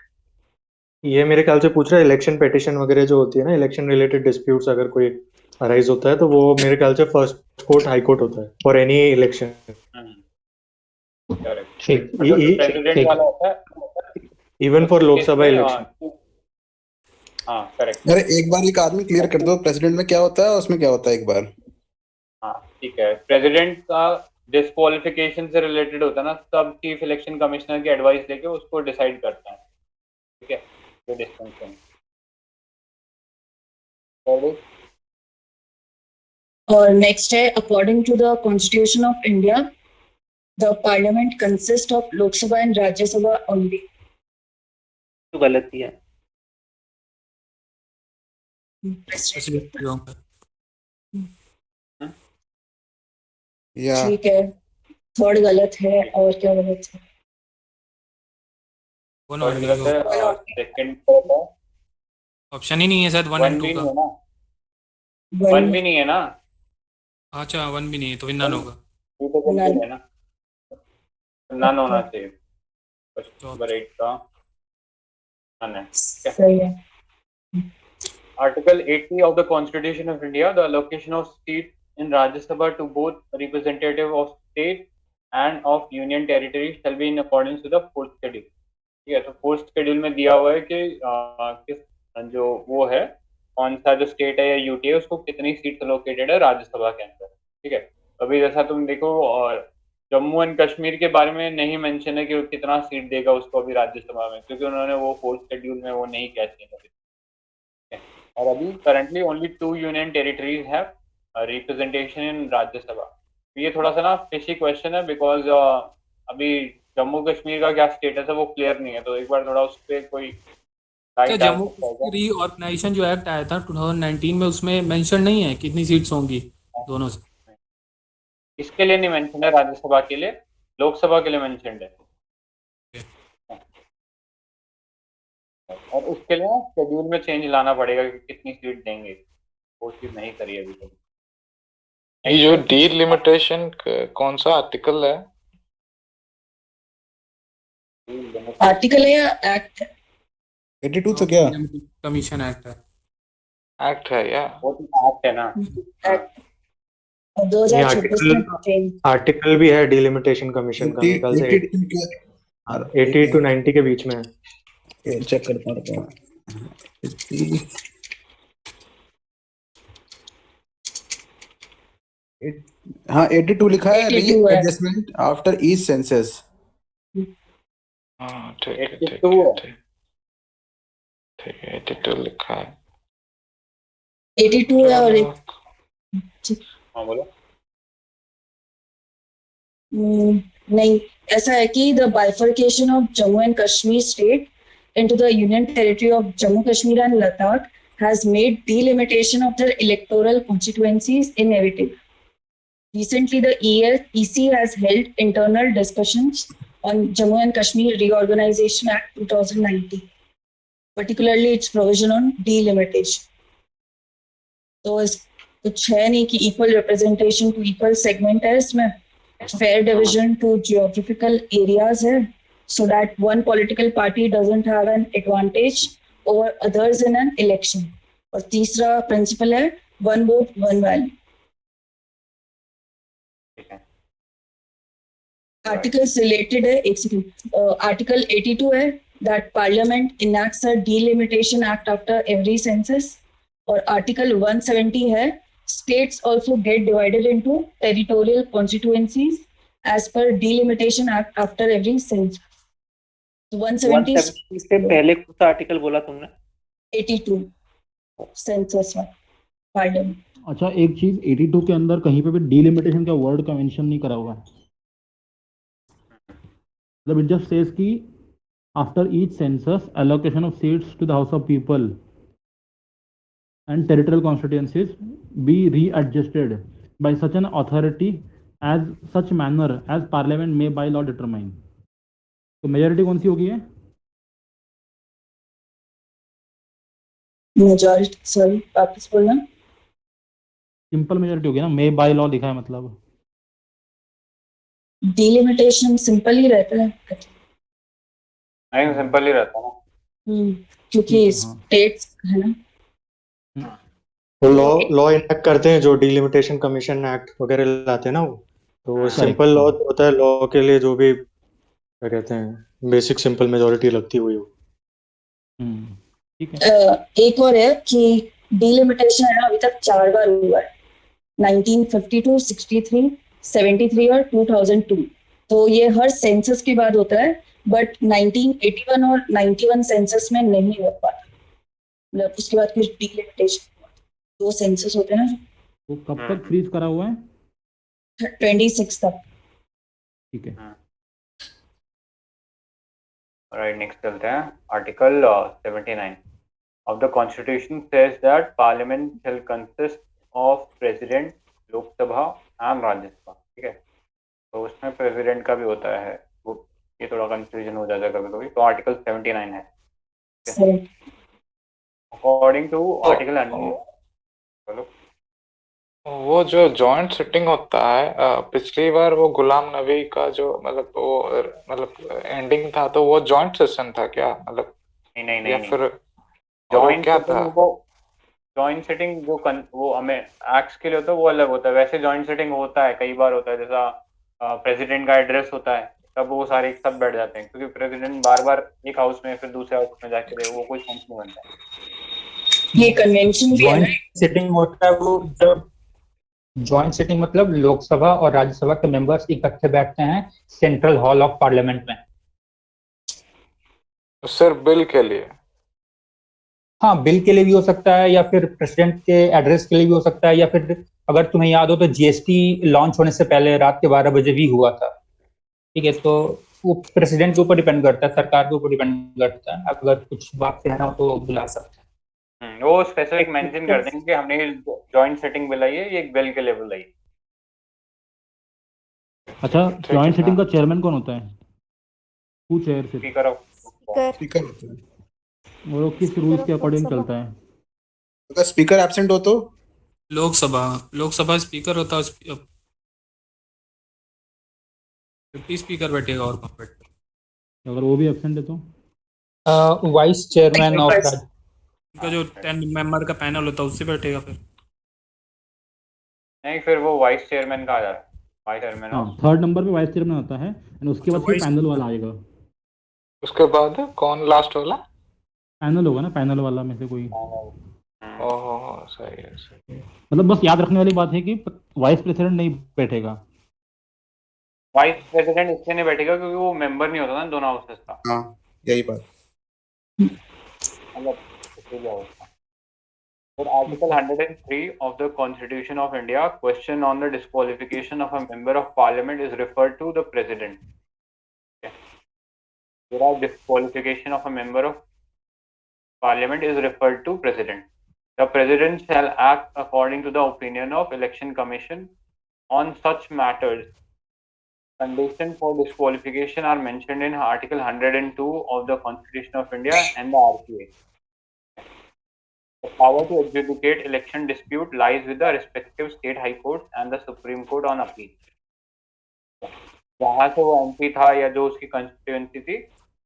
ये मेरे ख्याल से पूछ रहा है इलेक्शन पिटीशन वगैरह जो होती है ना, इलेक्शन रिलेटेड डिस्प्यूट्स अगर कोई अराइज होता है तो वो मेरे ख्याल से फर्स्ट कोर्ट हाई कोर्ट होता है for any election. Even for Lok Sabha election. हाँ करेक्ट। अरे एक बार एक आदमी क्लियर कर दो, प्रेसिडेंट में क्या होता है, उसमें क्या होता है एक बार। हाँ ठीक है, प्रेसिडेंट का डिस्क्वालिफिकेशन से रिलेटेड होता है ना, तब चीफ इलेक्शन कमिश्नर की एडवाइस लेके उसको डिसाइड करता है, ठीक है, जो डिस्टिंक्शन। और नेक्स्ट है, according to the constitution of India the parliament consist of Lok Sabha and Rajya Sabha only. तो गलत ही है। ठीक है, थर्ड गलत है, और क्या गलत है? ऑप्शन ही नहीं है शायद 1 और 2 का। 1 भी नहीं है ना? अच्छा 1 भी नहीं है तो नन होगा। नन होना चाहिए, नंबर 8 का नन है। सही है। Article 80 of the Constitution of India, the allocation of seats in Rajya Sabha to both representative of state and of union territory shall be in accordance with the 4th schedule। ठीक है, तो 4th schedule में दिया हुआ है कि किस जो वो है कौन सा जो स्टेट है या यूटी है उसको कितनी सीट अलोकेटेड है राज्यसभा के अंदर। ठीक है, अभी जैसा तुम देखो और जम्मू एंड कश्मीर के बारे में नहीं मेंशन है कि वो कितना सीट देगा उसको अभी राज्यसभा में, क्योंकि उन्होंने वो 4th शेड्यूल में वो नहीं किया अभी। और अभी currently only 2 union territories have representation in Rajya Sabha. ये थोड़ा सा ना फिशी क्वेश्चन है, बिकॉज अभी जम्मू कश्मीर का क्या स्टेटस है वो क्लियर नहीं है, तो एक बार थोड़ा उस पर कोई क्या जम्मू कश्मीर रीऑर्गेनाइजेशन जो एक्ट आया था 2019 में, उसमें मेंशन नहीं है कितनी सीट्स होंगी दोनों से? इसके लिए नहीं मेंशन है, राज्यसभा के लिए, लोकसभा के लिए मेंशन है। और उसके लिए शेड्यूल में चेंज लाना पड़ेगा कि कितनी सीट देंगे, वो चीज नहीं करी अभी तक। ये जो डीलिमिटेशन कौन सा आर्टिकल है? आर्टिकल है या एक्ट? 82 तो क्या कमीशन एक्ट है। एक्ट है या वो तो एक्ट है ना। एक्ट 2026 में चेंज। आर्टिकल भी है डिलिमिटेशन कमीशन का, मेरे ख्याल से 80 to 90 के बीच में है। चेक करता हूँ। हाँ 82 लिखा है, 82 है। Readjustment after each census. हाँ ठीक है, 82 लिखा है। 82 है और हाँ बोलो। नहीं, ऐसा है कि the bifurcation of Jammu and Kashmir state into the union territory of Jammu Kashmir and Ladakh has made delimitation of their electoral constituencies inevitable. Recently, the EC has held internal discussions on Jammu and Kashmir Reorganization Act 2019, particularly its provision on delimitation. तो कुछ है नहीं कि equal representation to equal segment है इसमें, fair division to geographical areas है, so that one political party doesn't have an advantage over others in an election. और तीसरा principle है one vote one value. Articles related है, एक second, Article 82 है that Parliament enacts a delimitation act after every census. और Article 170 है states also get divided into territorial constituencies as per delimitation act after every census. 170 से पहले कौन सा article बोला तुमने? 82 सेंसस में पार्लियामेंट। अच्छा एक चीज, 82 के अंदर कहीं पे भी डिलिमिटेशन का वर्ड का मेंशन नहीं करा हुआ है। मतलब इट जस्ट सेज कि after each census allocation of seats to the house of people and territorial constituencies be readjusted by such an authority as such manner as parliament may by law determine. तो majority कौन सी होगी है? Majority, sorry वापस बोलना। Simple majority होगी ना, मे by law लिखा है मतलब। डिलिमिटेशन सिंपल ही रहता है। नहीं सिंपल ही रहता है ना। क्योंकि स्टेट्स है ना। तो लॉ इनैक्ट करते हैं जो डिलिमिटेशन कमीशन एक्ट वगैरह लाते हैं ना, वो तो सिंपल लॉ होता है। लॉ के लिए जो भी क्या कहते हैं बेसिक सिंपल मेजॉरिटी लगती हुई हो। ठीक है। एक और है कि डिलिमिटेशन है ना, अभी तक 4 बार हुआ है, 1952, 63, 73 और 2002। तो ये हर सेंसस के बाद होता है, बट 1981 और 91 सेंसस में नहीं हो पाता। मतलब उसके बाद फिर डिलिमिटेशन 2 सेंसस होते हैं ना। वो कब तक फ्रीज करा हुआ है? 26 तक। ठीक है। राइट, नेक्स्ट चलते हैं। Article 79 of the Constitution says that Parliament shall consist of President, लोक सभा and राज्यसभा। ठीक है, तो उसमें प्रेसिडेंट का भी होता है, वो ये थोड़ा कंफ्यूजन हो जाता है कभी कभी। तो आर्टिकल 79 है। अकॉर्डिंग टू आर्टिकल चलो वो जो जॉइंट सिटिंग होता है, पिछली बार वो गुलाम नबी का जो मतलब एंडिंग था, तो वो जॉइंट सेशन था क्या? मतलब नहीं या फिर जॉइंट क्या था? जॉइंट सिटिंग जो वो हमें एक्ट्स के लिए होता है वो अलग होता है। वैसे जॉइंट सिटिंग होता है, कई बार होता है, जैसा प्रेसिडेंट का एड्रेस होता है, तब वो सारे एक साथ बैठ जाते हैं, क्योंकि प्रेसिडेंट बार बार एक हाउस में फिर दूसरे हाउस में जाके वो कोई सेंस नहीं बनता है। ये कन्वेंशन भी है ना। सिटिंग होता है वो जब जॉइंट सिटिंग मतलब लोकसभा और राज्यसभा के मेंबर्स इकट्ठे बैठते हैं सेंट्रल हॉल ऑफ पार्लियामेंट में। सिर्फ बिल के लिए? हाँ, बिल के लिए भी हो सकता है, या फिर प्रेसिडेंट के एड्रेस के लिए भी हो सकता है, या फिर अगर तुम्हें याद हो तो जीएसटी लॉन्च होने से पहले रात के 12 बजे भी हुआ था। ठीक है, तो वो प्रेसिडेंट के ऊपर डिपेंड करता है, सरकार के ऊपर डिपेंड करता है। अगर कुछ बात कहना हो तो बुला सकते हैं। वो स्पेसिफिक मेंशन कर देंगे कि हमने जॉइंट सेटिंग बुलाई है, ये एक बिल के लिए बुलाई है। अच्छा, जॉइंट सिटिंग का चेयरमैन कौन होता है? Who chair sit? Speaker of speaker होता है। और वो किस रूल्स के अकॉर्डिंग चलता है? अगर स्पीकर एब्सेंट हो तो लोकसभा स्पीकर होता है, डिप्टी स्पीकर बैठेगा और कौन बैठेगा? अगर वो भी एब्सेंट है तो वाइस चेयरमैन ऑफ उनका जो 10 मेंबर का पैनल होता है उससे बैठेगा फिर? नहीं, फिर वो वाइस चेयरमैन का आ जाता है, वाइस चेयरमैन हाँ, ऑफ। थर्ड नंबर पे वाइस चेयरमैन आता है एंड उसके बाद फिर vice- पैनल वाला आएगा। उसके बाद कौन लास्ट वाला? पैनल होगा ना, पैनल वाला में से कोई। ओहो, सही है, सही है। मतलब बस याद रखने वाली बात है कि वाइस प्रेसिडेंट नहीं बैठेगा। वाइस प्रेसिडेंट इसलिए नहीं बैठेगा क्योंकि वो मेंबर नहीं होता ना दोनों हाउसेस का। हाँ, यही बात। मतलब इसलिए होता है। For Article 103 of the Constitution of India, question on the disqualification of a member of parliament is referred to the president. Okay. Whereas disqualification of a member of parliament is referred to president. The president shall act according to the opinion of election commission on such matters. Conditions for disqualification are mentioned in Article 102 of the Constitution of India and the RPA. The power to adjudicate election dispute lies with the respective state high courts and the Supreme Court on appeal. जहाँ से वो MP था या जो उसकी constituency थी,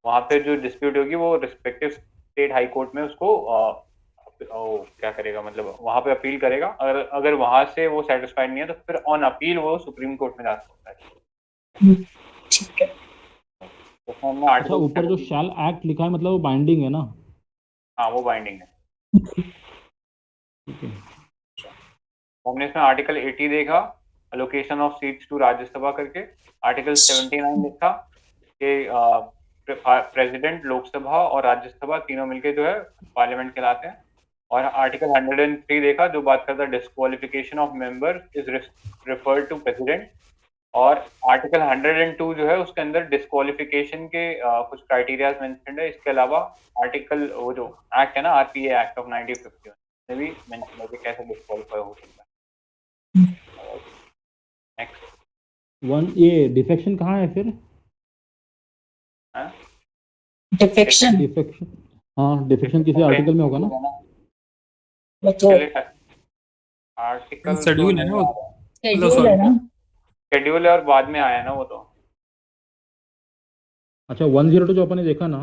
वहाँ पे जो डिस्प्यूट होगी वो रिस्पेक्टिव स्टेट हाई कोर्ट में उसको क्या करेगा, मतलब वहाँ पे अपील करेगा। अगर वहाँ से वो सेटिस्फाइड नहीं है तो फिर ऑन अपील वो सुप्रीम कोर्ट में जा सकता है। ठीक है। तो हमने अच्छा, आर्टिकल ऊपर जो शैल एक्ट लिखा है मतलब वो बाइंडिंग है ना? हाँ, वो बाइंडिंग है। ठीक है। हमने इसमें आर्टिकल 80 देखा, allocation of seats to Rajya Sabha करके। आर्टिकल 79 देखा कि प्रेसिडेंट, लोकसभा और राज्यसभा तीनों मिलके जो है पार्लियामेंट कहलाते हैं। और आर्टिकल 103 देखा जो बात करता है disqualification of member is referred to president. और आर्टिकल 102 जो है उसके अंदर डिस्क्वालिफिकेशन के कुछ क्राइटेरियाज मेंशन्ड है। इसके अलावा आर्टिकल वो जो एक्ट है ना, आरपीए एक्ट ऑफ 1951 में भी मेंशन है कि कैसे डिस्क्वालिफाई हो सकता है। नेक्स्ट ये डिफेक्शन कहाँ है फिर? डिफेक्शन डिफेक्शन, हाँ, डिफेक्शन किसी आर्टिकल में होगा ना? आर्टिकल शेड्यूल है ना वो? शेड्यूल है ना? शेड्यूल है और बाद में आया ना वो तो। अच्छा, 102 जो अपन ने देखा ना,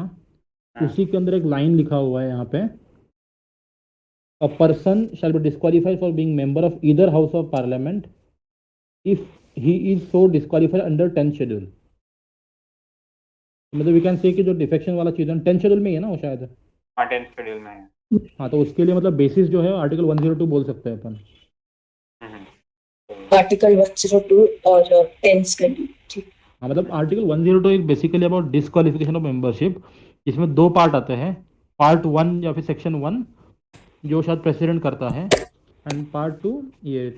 उसी के अंदर एक लाइन लिखा हुआ है यहाँ पे, a person shall be disqualified for being member of either house of parliament if he is so disqualified under 10th schedule. मतलब वी कैन से कि जो डिफेक्शन वाला चीज है 10th शेड्यूल में ही है ना वो शायद। हाँ, 10th शेड्यूल में है। हाँ, तो उसके लिए मतलब बेसिस जो है आर्टिकल 102 बोल सकते हैं अपन। आर्टिकल 102 और 10 शेड्यूल। ठीक। हाँ, मतलब article 102 is basically about disqualification of membership. इसमें दो पार्ट आते हैं, पार्ट 1 या फिर सेक्शन 1 जो शायद प्रेसिडेंट करता है, एंड पार्ट 2 ये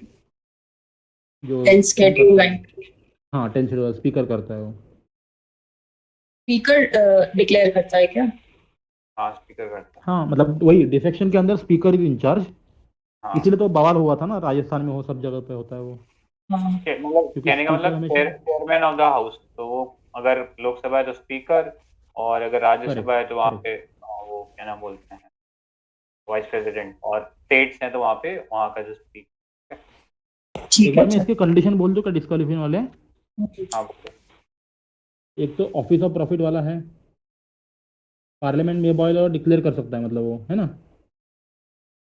जो 10 शेड्यूल लाइन। हाँ, 10 शेड्यूल स्पीकर करता है वो। स्पीकर डिक्लेयर करता है क्या? हाँ, स्पीकर करता है। हाँ, मतलब वही डिफेक्शन के अंदर स्पीकर इज इंचार्ज। हाँ। इसीलिए तो बवाल हुआ था ना, राजस्थान में वो सब जगह पे होता है वो। मतलब क्योंकि कहने का स्पीकर मतलब हमेशा चेयरमैन ऑफ द हाउस, तो वो अगर लोकसभा है तो स्पीकर, और अगर राज्यसभा है तो वहाँ पे वो क्या नाम बोलते हैं, वाइस प्रेसिडेंट, और स्टेट्स हैं तो वहाँ पे वहाँ का जो स्पीकर। एक बार मैं इसके कंडीशन बोल दूं का डिस्क्वालिफिकेशन वाले। हाँ, एक तो ऑफिस ऑफ प्रॉफिट वाला है, पार्लियामेंट में बॉयल और डिक्लेयर कर सकता है, मतलब वो है ना,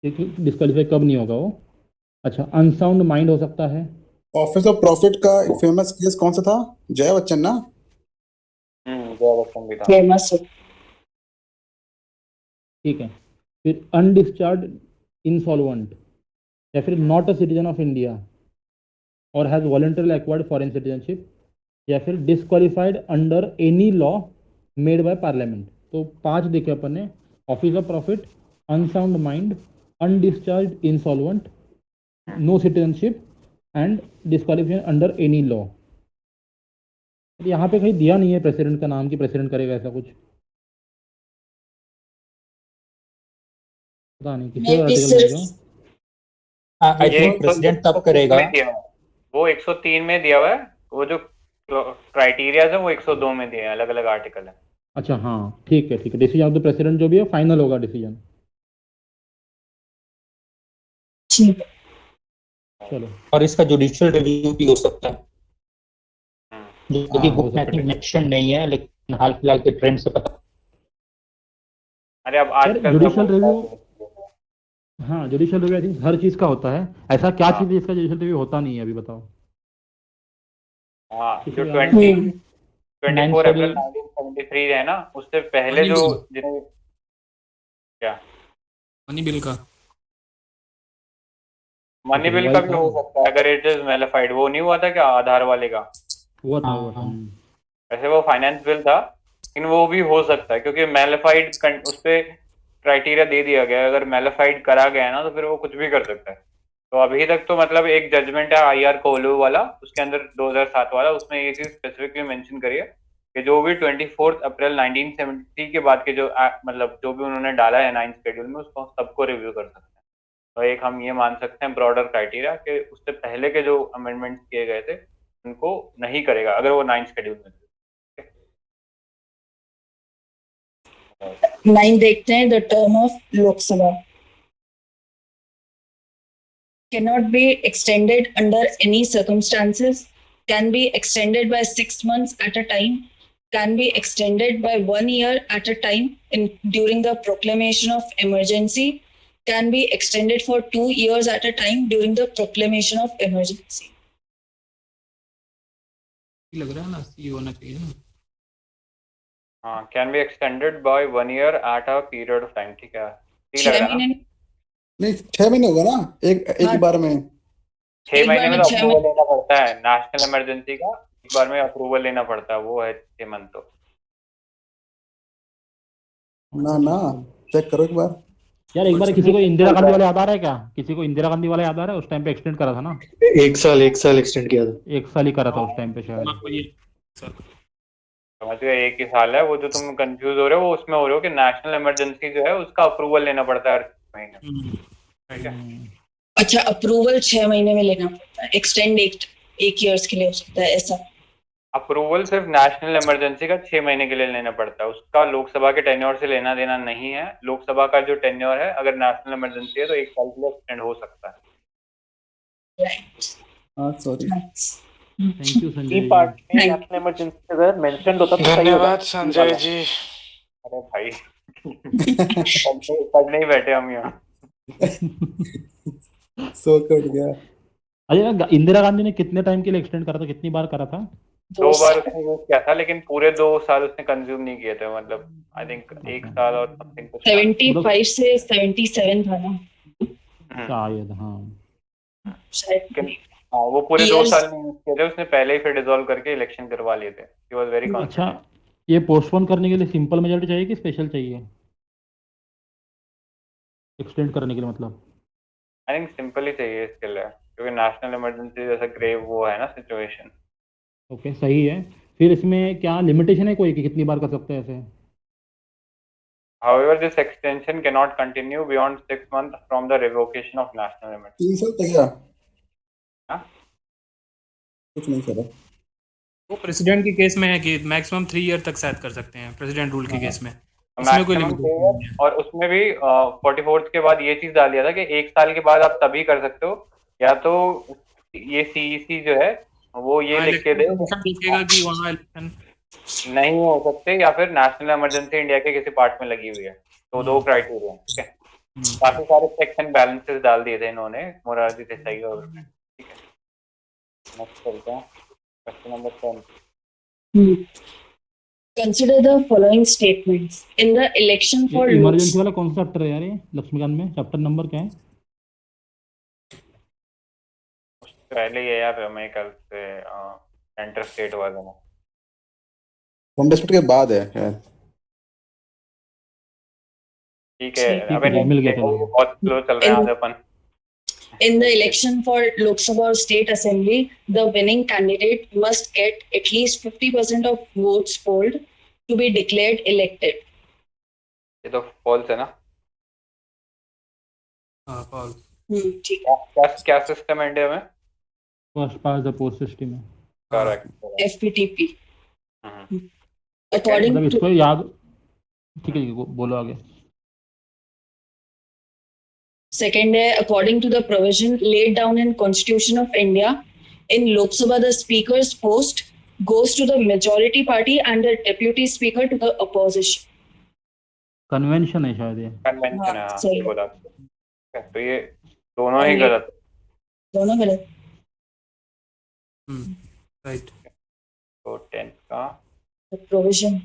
डिस्क्वालीफाई कब नहीं होगा वो। अच्छा, अनसाउंड माइंड हो सकता है। ऑफिस ऑफ प्रॉफिट का फेमस केस कौन सा था? जया बच्चन ना? जया बच्चन भी था। फेमस। ठीक है, फिर अनडिस्चार्ज इंसॉल्वेंट, या फिर not a citizen of India, और has voluntarily acquired foreign citizenship, या फिर disqualified under any law made by parliament. तो 5 देखे अपन ने, office of profit, unsound mind, undischarged insolvent, no citizenship and disqualification under any law. यहाँ पे कहीं दिया नहीं है प्रेसिडेंट का नाम कि प्रेसिडेंट करेगा ऐसा कुछ, पता नहीं किसी और आर्टिकल में होगा। आई ये थिंक प्रेसिडेंट तब 103 करेगा। में दिया हुआ है। वो 103 में दिया हुआ है, वो जो क्राइटेरिया है वो 102 में दिए हैं, अलग अलग आर्टिकल है। अच्छा हाँ ठीक है ठीक है, डिसीजन ऑफ द प्रेसिडेंट जो भी है फाइनल होगा डिसीजन। ठीक है। चलो, और इसका जुडिशियल रिव्यू भी हो सकता है, जो कि हाँ, हो बुक में सकता है। मेंशन नहीं है, लेकिन हाल फिलहाल के ट्रेंड से पता। अरे अब आजकल जुडिशियल सब रिव्यू, हाँ जुडिशियल रिव्यू आई थिंक हर चीज का होता है, ऐसा क्या हाँ। चीज है इसका जुडिशियल रिव्यू होता नहीं है अभी बताओ। हाँ, जो किसी को याद है? 24 अप्रैल 1973 है ना, उससे पहले जो जितने क्या मनी बिल का मनी बिल का भी हो सकता है, अगर इट इज नलिफाइड। वो नहीं हुआ था क्या आधार वाले का? हुआ था हुआ था। वैसे वो फाइनेंस बिल था, लेकिन वो भी हो सकता है क्योंकि मैलिफाइड उस पे क्राइटेरिया दे दिया गया है। अगर मैलिफाइड करा गया है ना तो फिर वो कुछ भी कर सकता है। तो अभी तक तो मतलब एक जजमेंट है आईआर कोहलू वाला, उसके अंदर 2007 वाला, उसमें ये चीज स्पेसिफिकली मेंशन करी है कि जो भी 24 अप्रैल 1973 के बाद के जो मतलब जो भी उन्होंने डाला है 9th शेड्यूल में, उसको सबको रिव्यू कर सकते हैं। तो एक हम ये मान सकते हैं ब्रॉडर क्राइटेरिया कि उससे पहले के जो अमेंडमेंट किए गए थे उनको नहीं करेगा अगर वो 9th शेड्यूल में थे। 9 देखते हैं, the term of Lok Sabha cannot be extended under any circumstances, can be extended by 6 months at a time, can be extended by 1 year at a time during the proclamation of emergency, can be extended for 2 years at a time during the proclamation of emergency. लग रहा है ना सी होना चाहिए ना। हाँ, can be extended by 1 year at a period of time. ठीक है, ठीक लग 6 रहा है ना? महीने नहीं 6 महीने होगा ना, एक ही बार में। 6 महीने में तो 6 अप्रूवल लेना पड़ता है नेशनल इमरजेंसी का, एक बार में अप्रूवल लेना पड़ता है, वो है 6 मंथ। तो ना चेक करो एक बार। यार एक बार किसी को इंदिरा गांधी वाला याद आ रहा है क्या? किसी को इंदिरा गांधी वाला याद आ रहा है? उस टाइम पे एक्सटेंड करा था ना, 1 साल एक्सटेंड किया था। 1 साल ही करा था उस टाइम पे शायद। समझ गए, एक ही साल है। वो जो तुम कंफ्यूज हो रहे हो वो उसमें हो रहे हो कि नेशनल इमरजेंसी जो है उसका अप्रूवल लेना पड़ता है हर महीने। ठीक है, अच्छा, अप्रूवल 6 महीने में लेना पड़ता है, एक्सटेंड एक ईयर्स के लिए हो सकता है ऐसा। अप्रूवल सिर्फ नेशनल इमरजेंसी का 6 महीने के लिए लेना पड़ता है, उसका लोकसभा के टेन्योर से लेना देना नहीं है। लोकसभा का जो टेन्योर है अगर नेशनल इमरजेंसी है तो 1 साल के लिए एक्सटेंड हो सकता है। हाँ sorry. Thank you Sanjay ji. Part में नेशनल इमरजेंसी अगर मेंशन्ड होता तो सही होता। धन्यवाद संजय जी। अरे भाई पढ़ नहीं बैठे हम यहाँ। सो कट गया। अरे इंदिरा गांधी ने कितने टाइम के लिए एक्सटेंड करा था, कितनी बार करा था? 2 बार उसने यूज किया था, लेकिन पूरे 2 साल उसने कंज्यूम नहीं किए थे। मतलब आई थिंक 1 साल और समथिंग कुछ 75 से 77 था ना शायद। हाँ शायद। हाँ, वो पूरे 2 Years- साल नहीं यूज किए थे उसने, पहले ही फिर डिसॉल्व करके इलेक्शन करवा लिए थे। ही वाज वेरी अच्छा, ये पोस्टपोन करने के लिए सिंपल मेजॉरिटी चाहिए कि स्पेशल चाहिए एक्सटेंड करने के लिए? मतलब आई थिंक सिंपल ही चाहिए इसके लिए, क्योंकि नेशनल इमरजेंसी जैसा ग्रेव वो है ना सिचुएशन। ओके सही है। फिर इसमें क्या लिमिटेशन है कोई कि कितनी बार कर सकते हैं ऐसे? However, this extension cannot continue beyond 6 months from the revocation of national emergency. 3 साल तक क्या? हाँ? कुछ नहीं करा। वो प्रेसिडेंट के केस में है कि मैक्सिमम 3 ईयर तक शायद कर सकते हैं प्रेसिडेंट रूल के केस में। इसमें कोई Maximum लिमिट 3 years, और उसमें भी 44th के बाद ये चीज डाल दिया था कि 1 साल के बाद आप तभी कर सकते हो, या तो ये सीईसी जो है वो ये लिख के दे लिखेगा कि वहाँ इलेक्शन नहीं हो सकते, या फिर नेशनल इमरजेंसी इंडिया के किसी पार्ट में लगी हुई है। तो 2 क्राइटेरिया। ठीक है, काफी सारे चेक्स एंड बैलेंसेस डाल दिए थे इन्होंने मोरारजी देसाई गवर्नमेंट। ठीक है, नेक्स्ट चलते हैं question number 10। Consider the following statements. In the election for emergency वाला कौन सा चैप्टर है यार ये लक्ष्मीकांत में? चैप्टर नंबर क्या है? पहले ये यार मैं कल से सेंटर स्टेट हुआ था ना। कॉन्टेस्ट के बाद है शायद। ठीक है ठीक अबे है, मिल गया देखो चलो। बहुत स्लो चल रहे हैं आज अपन। In the election for Lok Sabha or State Assembly, the winning candidate must get at least 50% of votes polled to be declared elected. ये तो फॉल्स है ना। हाँ false. ठीक है। क्या क्या सिस्टम है इंडिया में? First pass the post system है। करेक्ट। FPTP. हम्म। According मतलब to इसको याद, ठीक है बोलो आगे। second है, according to the provision laid down in Constitution of India, in Lok Sabha the Speaker's post goes to the majority party and the Deputy Speaker to the opposition. Convention है शायद ये। कन्वेंशन है, हाँ सही ये है। बोला। तो ये दोनों ही गलत है। दोनों गलत। Right. तो 10th का Provision.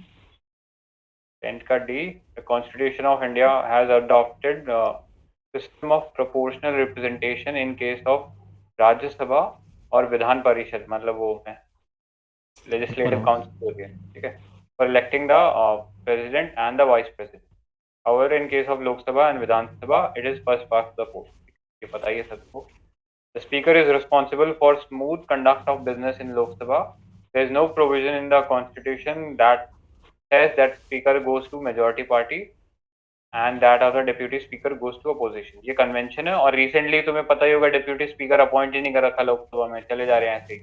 10th का D, the Constitution of India has adopted system of proportional representation in case of राज्य सभा और विधान परिषद, मतलब वो है लेजिस्लेटिव काउंसिल होती है, ठीक है, for electing the president and the vice president. However, in case of Lok Sabha and Vidhan Sabha, it is first past the post. ये पता ही है सबको। The Speaker is responsible for smooth conduct of business in Lok Sabha. There is no provision in the Constitution that says that Speaker goes to majority party and that other Deputy Speaker goes to opposition. ये convention है और recently तुम्हें पता ही होगा Deputy Speaker appoint ही नहीं कर रखा लोकसभा में, चले जा रहे हैं ऐसे ही।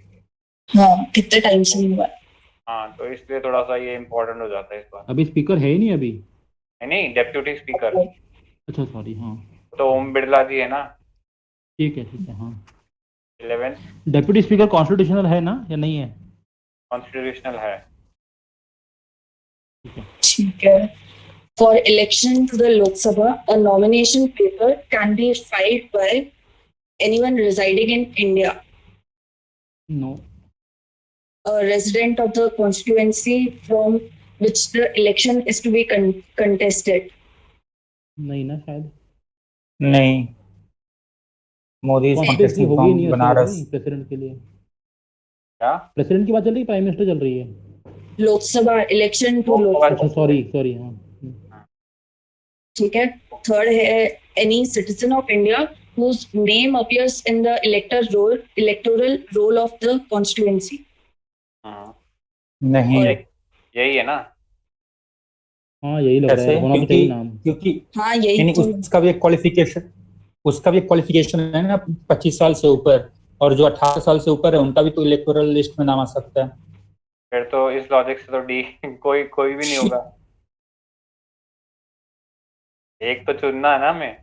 हाँ, कितने टाइम से नहीं हुआ। हाँ, तो इसलिए थोड़ा सा ये इम्पोर्टेंट हो जाता है इस बार। अभी स्पीकर है ही नहीं अभी। नहीं, डेप्यूटी स्पीकर। अच्छा सॉरी, हाँ तो ओम बिरला जी है ना। ठीक है हाँ। 11 डेप्यूटी स्पीकर कॉन्स्टिट्यूशनल है ना या नहीं है? कॉन्स्टिट्यूशनल है। ठीक है। For election to the Lok Sabha, a nomination paper can be filed by anyone residing in India. No. A resident of the constituency from which the election is to be contested. नहीं ना शायद। नहीं, Modi contesting होगी from नहीं Banaras. President के लिए। क्या? President की बात चल रही है, प्राइम मिनिस्टर चल रही है। Lok Sabha election to Lok Sabha. अच्छा सॉरी हाँ। ठीक है। थर्ड है, any citizen of India whose name appears in the electoral roll of the constituency. नहीं, यही है ना। हाँ यही लग रहा है, होना तो चाहिए नाम। क्योंकि हाँ यही तो। उसका भी एक क्वालिफिकेशन है ना, 25 साल से ऊपर, और जो 18 साल से ऊपर है उनका भी तो इलेक्टोरल लिस्ट में नाम आ सकता है। फिर तो इस लॉजिक से तो डी कोई भी नहीं होगा। एक तो चुनना है ना हमें।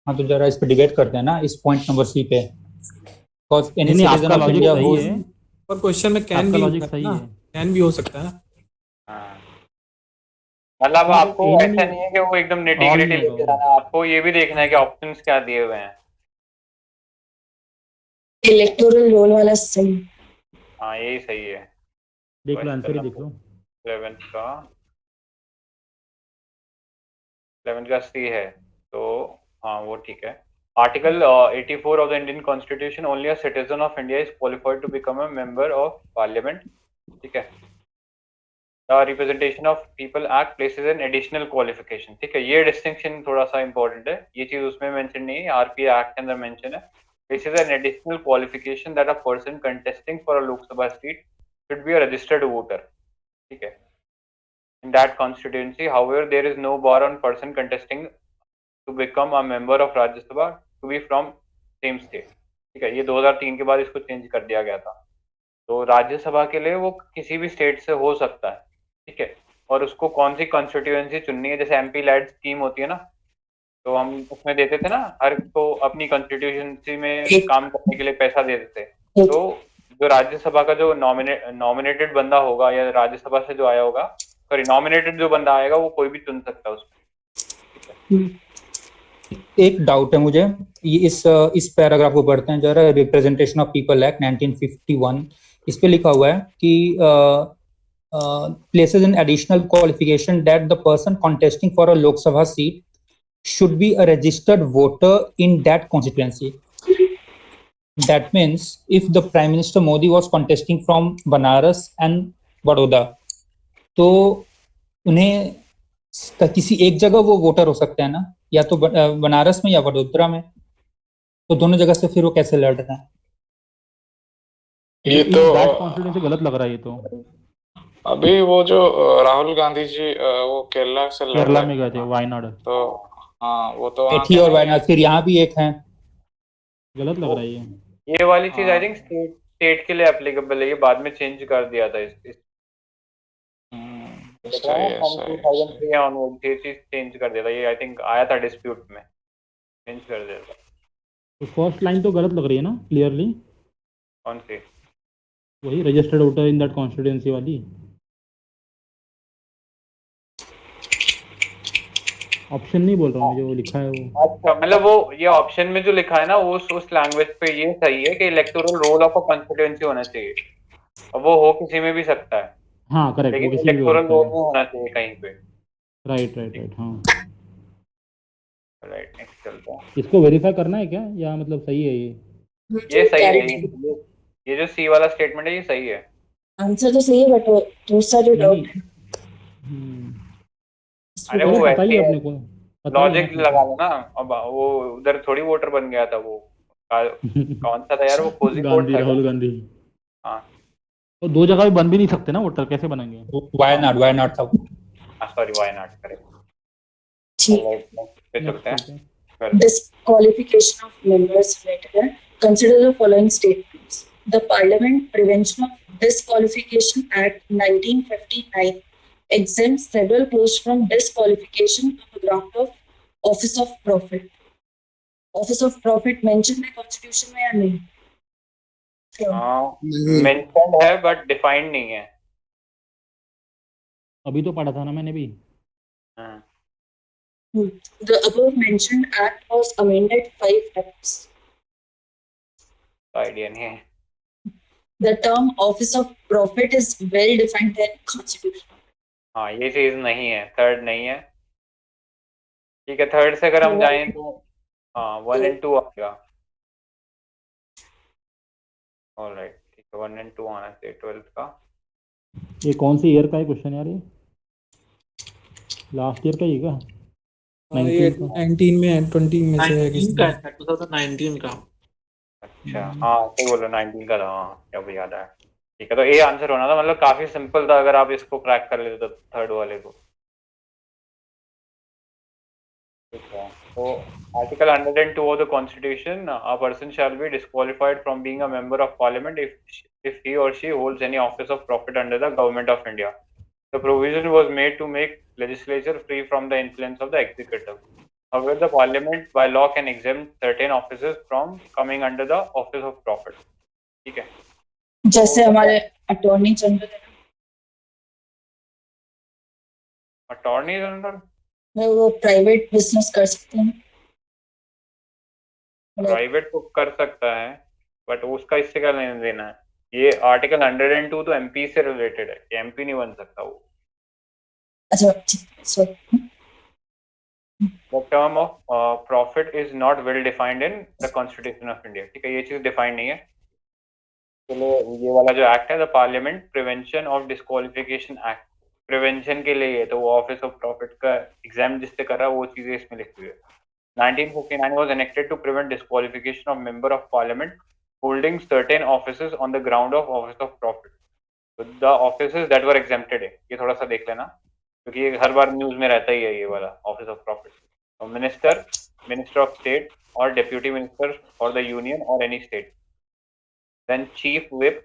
हाँ तो जरा इस पे डिबेट करते हैं ना, इस पॉइंट नंबर सी पे। Because any नहीं, citizen आपका of लॉजिक India सही who's है, पर क्वेश्चन में कैन आपका भी लॉजिक सही है। कैन भी हो सकता है ना। हाँ, मतलब आपको एक ऐसा नहीं है कि वो एकदम नेटिग्रिटी लेके जाना है, आपको ये भी देखना है कि ऑप्शंस क्या दिए हुए हैं। इलेक्टोरल रोल वाला सही। हाँ यही सही है। देख लो आंसर ही देख लो। 11th का सी है, तो हाँ वो ठीक है। Article 84 of the Indian Constitution, only a citizen of India is qualified to become a member of Parliament. ठीक है। The Representation of People Act places an additional qualification. ठीक है, ये distinction थोड़ा सा important है, ये चीज उसमें mention नहीं है, RPA Act के अंदर mention है। This is an additional qualification that a person contesting for a Lok Sabha seat should be a registered voter. ठीक है। In that constituency, however, there is no bar on person contesting to become a member of Rajya Sabha to be from same state. ठीक है, ये 2003 के बाद इसको change कर दिया गया था। तो राज्यसभा के लिए वो किसी भी स्टेट से हो सकता है, ठीक है, और उसको कौन सी कॉन्स्टिट्यूएंसी चुननी है, जैसे एमपी लैड स्कीम होती है ना, तो हम उसमें देते थे ना, हर को अपनी कॉन्स्टिट्यूएंसी में काम करने के लिए पैसा दे देते। तो जो राज्यसभा का जो नॉमिनेटेड बंदा होगा या राज्यसभा से जो आया होगा, सॉरी नॉमिनेटेड जो बंदा आएगा वो कोई भी चुन सकता है उसमें। एक डाउट है मुझे, ये इस पैराग्राफ को पढ़ते हैं जरा। रिप्रेजेंटेशन ऑफ पीपल एक्ट 1951, इस पे लिखा हुआ है कि places an additional qualification that the person contesting for a Lok Sabha seat should be a registered voter in that constituency. That means if the Prime Minister Modi was contesting from Banaras and Vadodara, तो उन्हें किसी एक जगह वो voter हो सकते हैं ना, या तो बनारस में या वडोदरा में, तो दोनों जगह से फिर वो कैसे लड़ रहे हैं? ये तो दैट कॉन्स्टिट्यूएंसी गलत लग रहा है ये तो। अभी वो जो राहुल गांधी जी वो केरला से लड़ केरला रहे में गए थे, वायनाड। तो हाँ वो तो वहाँ एठी का और नहीं है। वायनाड, फिर यहाँ भी एक है। गलत लग रहा है ये वाली चीज आई हाँ। थिंक स्टेट के लिए एप्लीकेबल है, ये बाद में चेंज कर दिया था इस सही है, सही है। 2003 ऑनवर्ड ये चीज चेंज कर दिया था, ये आई थिंक आया था डिस्प्यूट में, चेंज कर दिया था। तो फर्स्ट लाइन तो गलत लग रही है ना क्लियरली? कौन सी? वही registered voter in that constituency वाली ऑप्शन नहीं बोल रहा हूँ, जो लिखा है वो। अच्छा, मतलब वो ये ऑप्शन में जो लिखा है ना वो उस लैंग्वेज पे ये सही है कि electoral roll of a constituency होना चाहिए, अब वो हो किसी में भी सकता है, हाँ करेक्ट, वो लेकिन किसी भी हो इलेक्टोरल सकता रोल है। में होना चाहिए कहीं पे। राइट राइट राइट, हाँ। राइट, नेक्स्ट चलते हैं। इसको वेरीफाई करना है क्या, या मतलब सही है ये? ये सही है, ये जो सी वाला स्टेटमेंट है ये सही है। आंसर तो सही है बट दूसरा जो डाउट है अरे वो पता ही वैसे है अपने को, पता ही है लॉजिक ना। लगा लो ना, अब वो उधर थोड़ी वोटर बन गया था वो कौन सा था यार, वो कोझिकोड गांधी, था क्या? राहुल गांधी। हाँ तो दो जगह भी बन भी नहीं सकते ना वोटर, कैसे बनेंगे? वायनाड था। Sorry, Wayanad, correct. ठीक पे चलते हैं। disqualification of members related. Consider the following statements. The Parliament Prevention of Disqualification Act 1959 exempts several posts from disqualification on the ground of office of profit. Office of profit mentioned है Constitution में या नहीं? Mentioned है but defined नहीं है। अभी तो पढ़ा था ना मैंने भी। The above mentioned act was amended 5 times. Idea नहीं है। The term office of profit is well defined in Constitution. हाँ, ये चीज नहीं है, थर्ड नहीं है। ठीक है, थर्ड से अगर हम जाएं तो हाँ 1 and 2 आएगा। ऑलराइट, ठीक है, 1 and 2 आना चाहिए 12th का। ये कौन सी ईयर का है क्वेश्चन यार? ये लास्ट ईयर का ही है क्या? ये 19 में है, 20 में से है 2019 का। अच्छा, हाँ सही बोलो, 19 का था। हाँ, क्या भी याद आया। ठीक है, तो ए आंसर होना था, मतलब काफी सिंपल था अगर आप इसको क्रैक कर लेते तो थर्ड वाले को। ठीक है, तो article 102 of the Constitution, a person shall be disqualified from being a member of Parliament if he or she holds any office of profit under the Government of India. The provision was made to make legislature free from the influence of the executive. However, the Parliament by law can exempt certain offices from coming under the office of profit. ठीक है, जैसे हमारे attorney general है, attorney general वो private business कर सकते हैं। Private तो कर सकता है बट उसका इससे क्या लेना देना है? ये आर्टिकल 102 तो एमपी से रिलेटेड है, एमपी नहीं बन सकता वो। अच्छा, sorry. The term of profit is not well defined in the Constitution of India. ठीक है, ये चीज डिफाइंड नहीं है। चलो, ये वाला जो एक्ट है, the parliament prevention of disqualification act, prevention के लिए है, तो वो ऑफिस ऑफ प्रॉफिट का एग्जाम जिससे कर रहा है वो चीजें इसमें लिखी हुई है। 1959 was enacted to prevent disqualification of member of parliament holding certain offices on the ground of office of profit. So the offices that were exempted है, ये थोड़ा सा देख लेना क्योंकि ये हर बार न्यूज में रहता ही है ये वाला ऑफिस ऑफ प्रॉफिट। तो मिनिस्टर ऑफ स्टेट और deputy minister for the union और any state, then chief whip,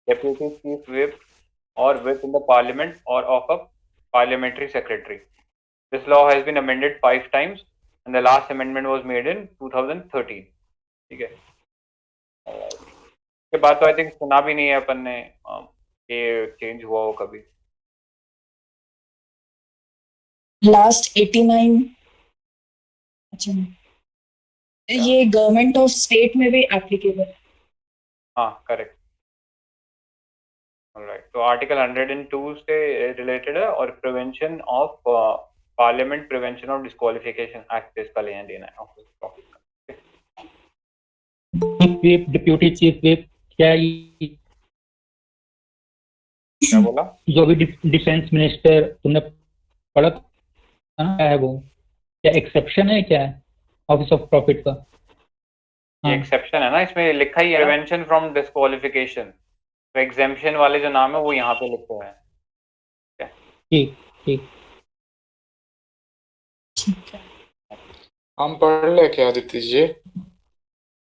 deputy chief whip or whip in the parliament or of a parliamentary secretary. This law has been amended 5 times and the last amendment was made in 2013. ठीक है, इसके बाद तो I think सुना भी नहीं है अपन ने ये चेंज हुआ हो कभी। लास्ट 89। अच्छा, ये गवर्नमेंट ऑफ स्टेट में भी एप्लीकेबल है। हाँ, करेक्ट। ऑलराइट, तो आर्टिकल 102 से रिलेटेड है और prevention of parliament prevention of disqualification act इसका लेना देना है ऑफिस प्रॉफिट का। Chief whip, deputy chief whip, क्या क्या बोला? जो भी डिफेंस मिनिस्टर तुमने पढ़ा था ना, क्या है वो, क्या एक्सेप्शन है, क्या है ऑफिस ऑफ प्रॉफिट का? ये हाँ एक्सेप्शन है ना, इसमें लिखा ही है प्रिवेंशन फ्रॉम डिस्क्वालिफिकेशन, तो एग्जेम्पशन वाले जो नाम है वो यहाँ पे लिखे हुए हैं। ठीक ठीक। ठीक है। हम पढ़ ले क्या आदित्य जी?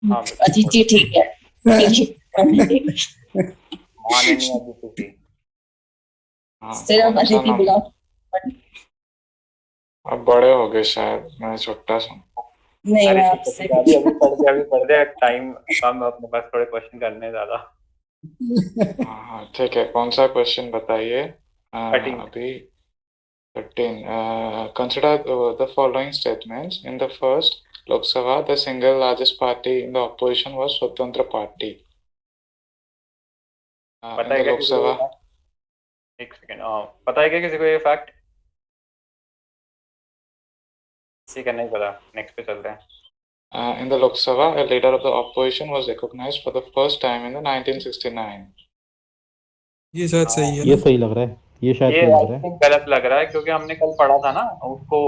हाँ अजीत जी ठीक है। माननीय अदिति जी। हाँ, सिर्फ कौन सा अदिति नाम? बुलाओ। अब बड़े हो गए शायद, मैं छोटा सा। नहीं अरे मैं ठीक है आपसे ठीक है, अभी पढ़ दे, टाइम कम है अपने पास, थोड़े क्वेश्चन करने हैं ज्यादा। हाँ हाँ ठीक है, कौन सा क्वेश्चन बताइए? 13 अभी 13. Consider the following statements. In the first Lok Sabha, the single largest party in the opposition was Swatantra Party. In पता है the क्या Lok किसी को ये Sabha, fact? एक सेकेंड, पता है क्या किसी को ये फैक्ट? ठीक है, नहीं पता, नेक्स्ट पे चलते हैं। in the Lok Sabha, a leader of the opposition was recognized for the first time in the 1969. ये शायद सही है ये ना? सही लग रहा है, ये शायद ये सही लग आई रहा है। थिंक गलत लग रहा है, क्योंकि हमने कल पढ़ा था ना उसको,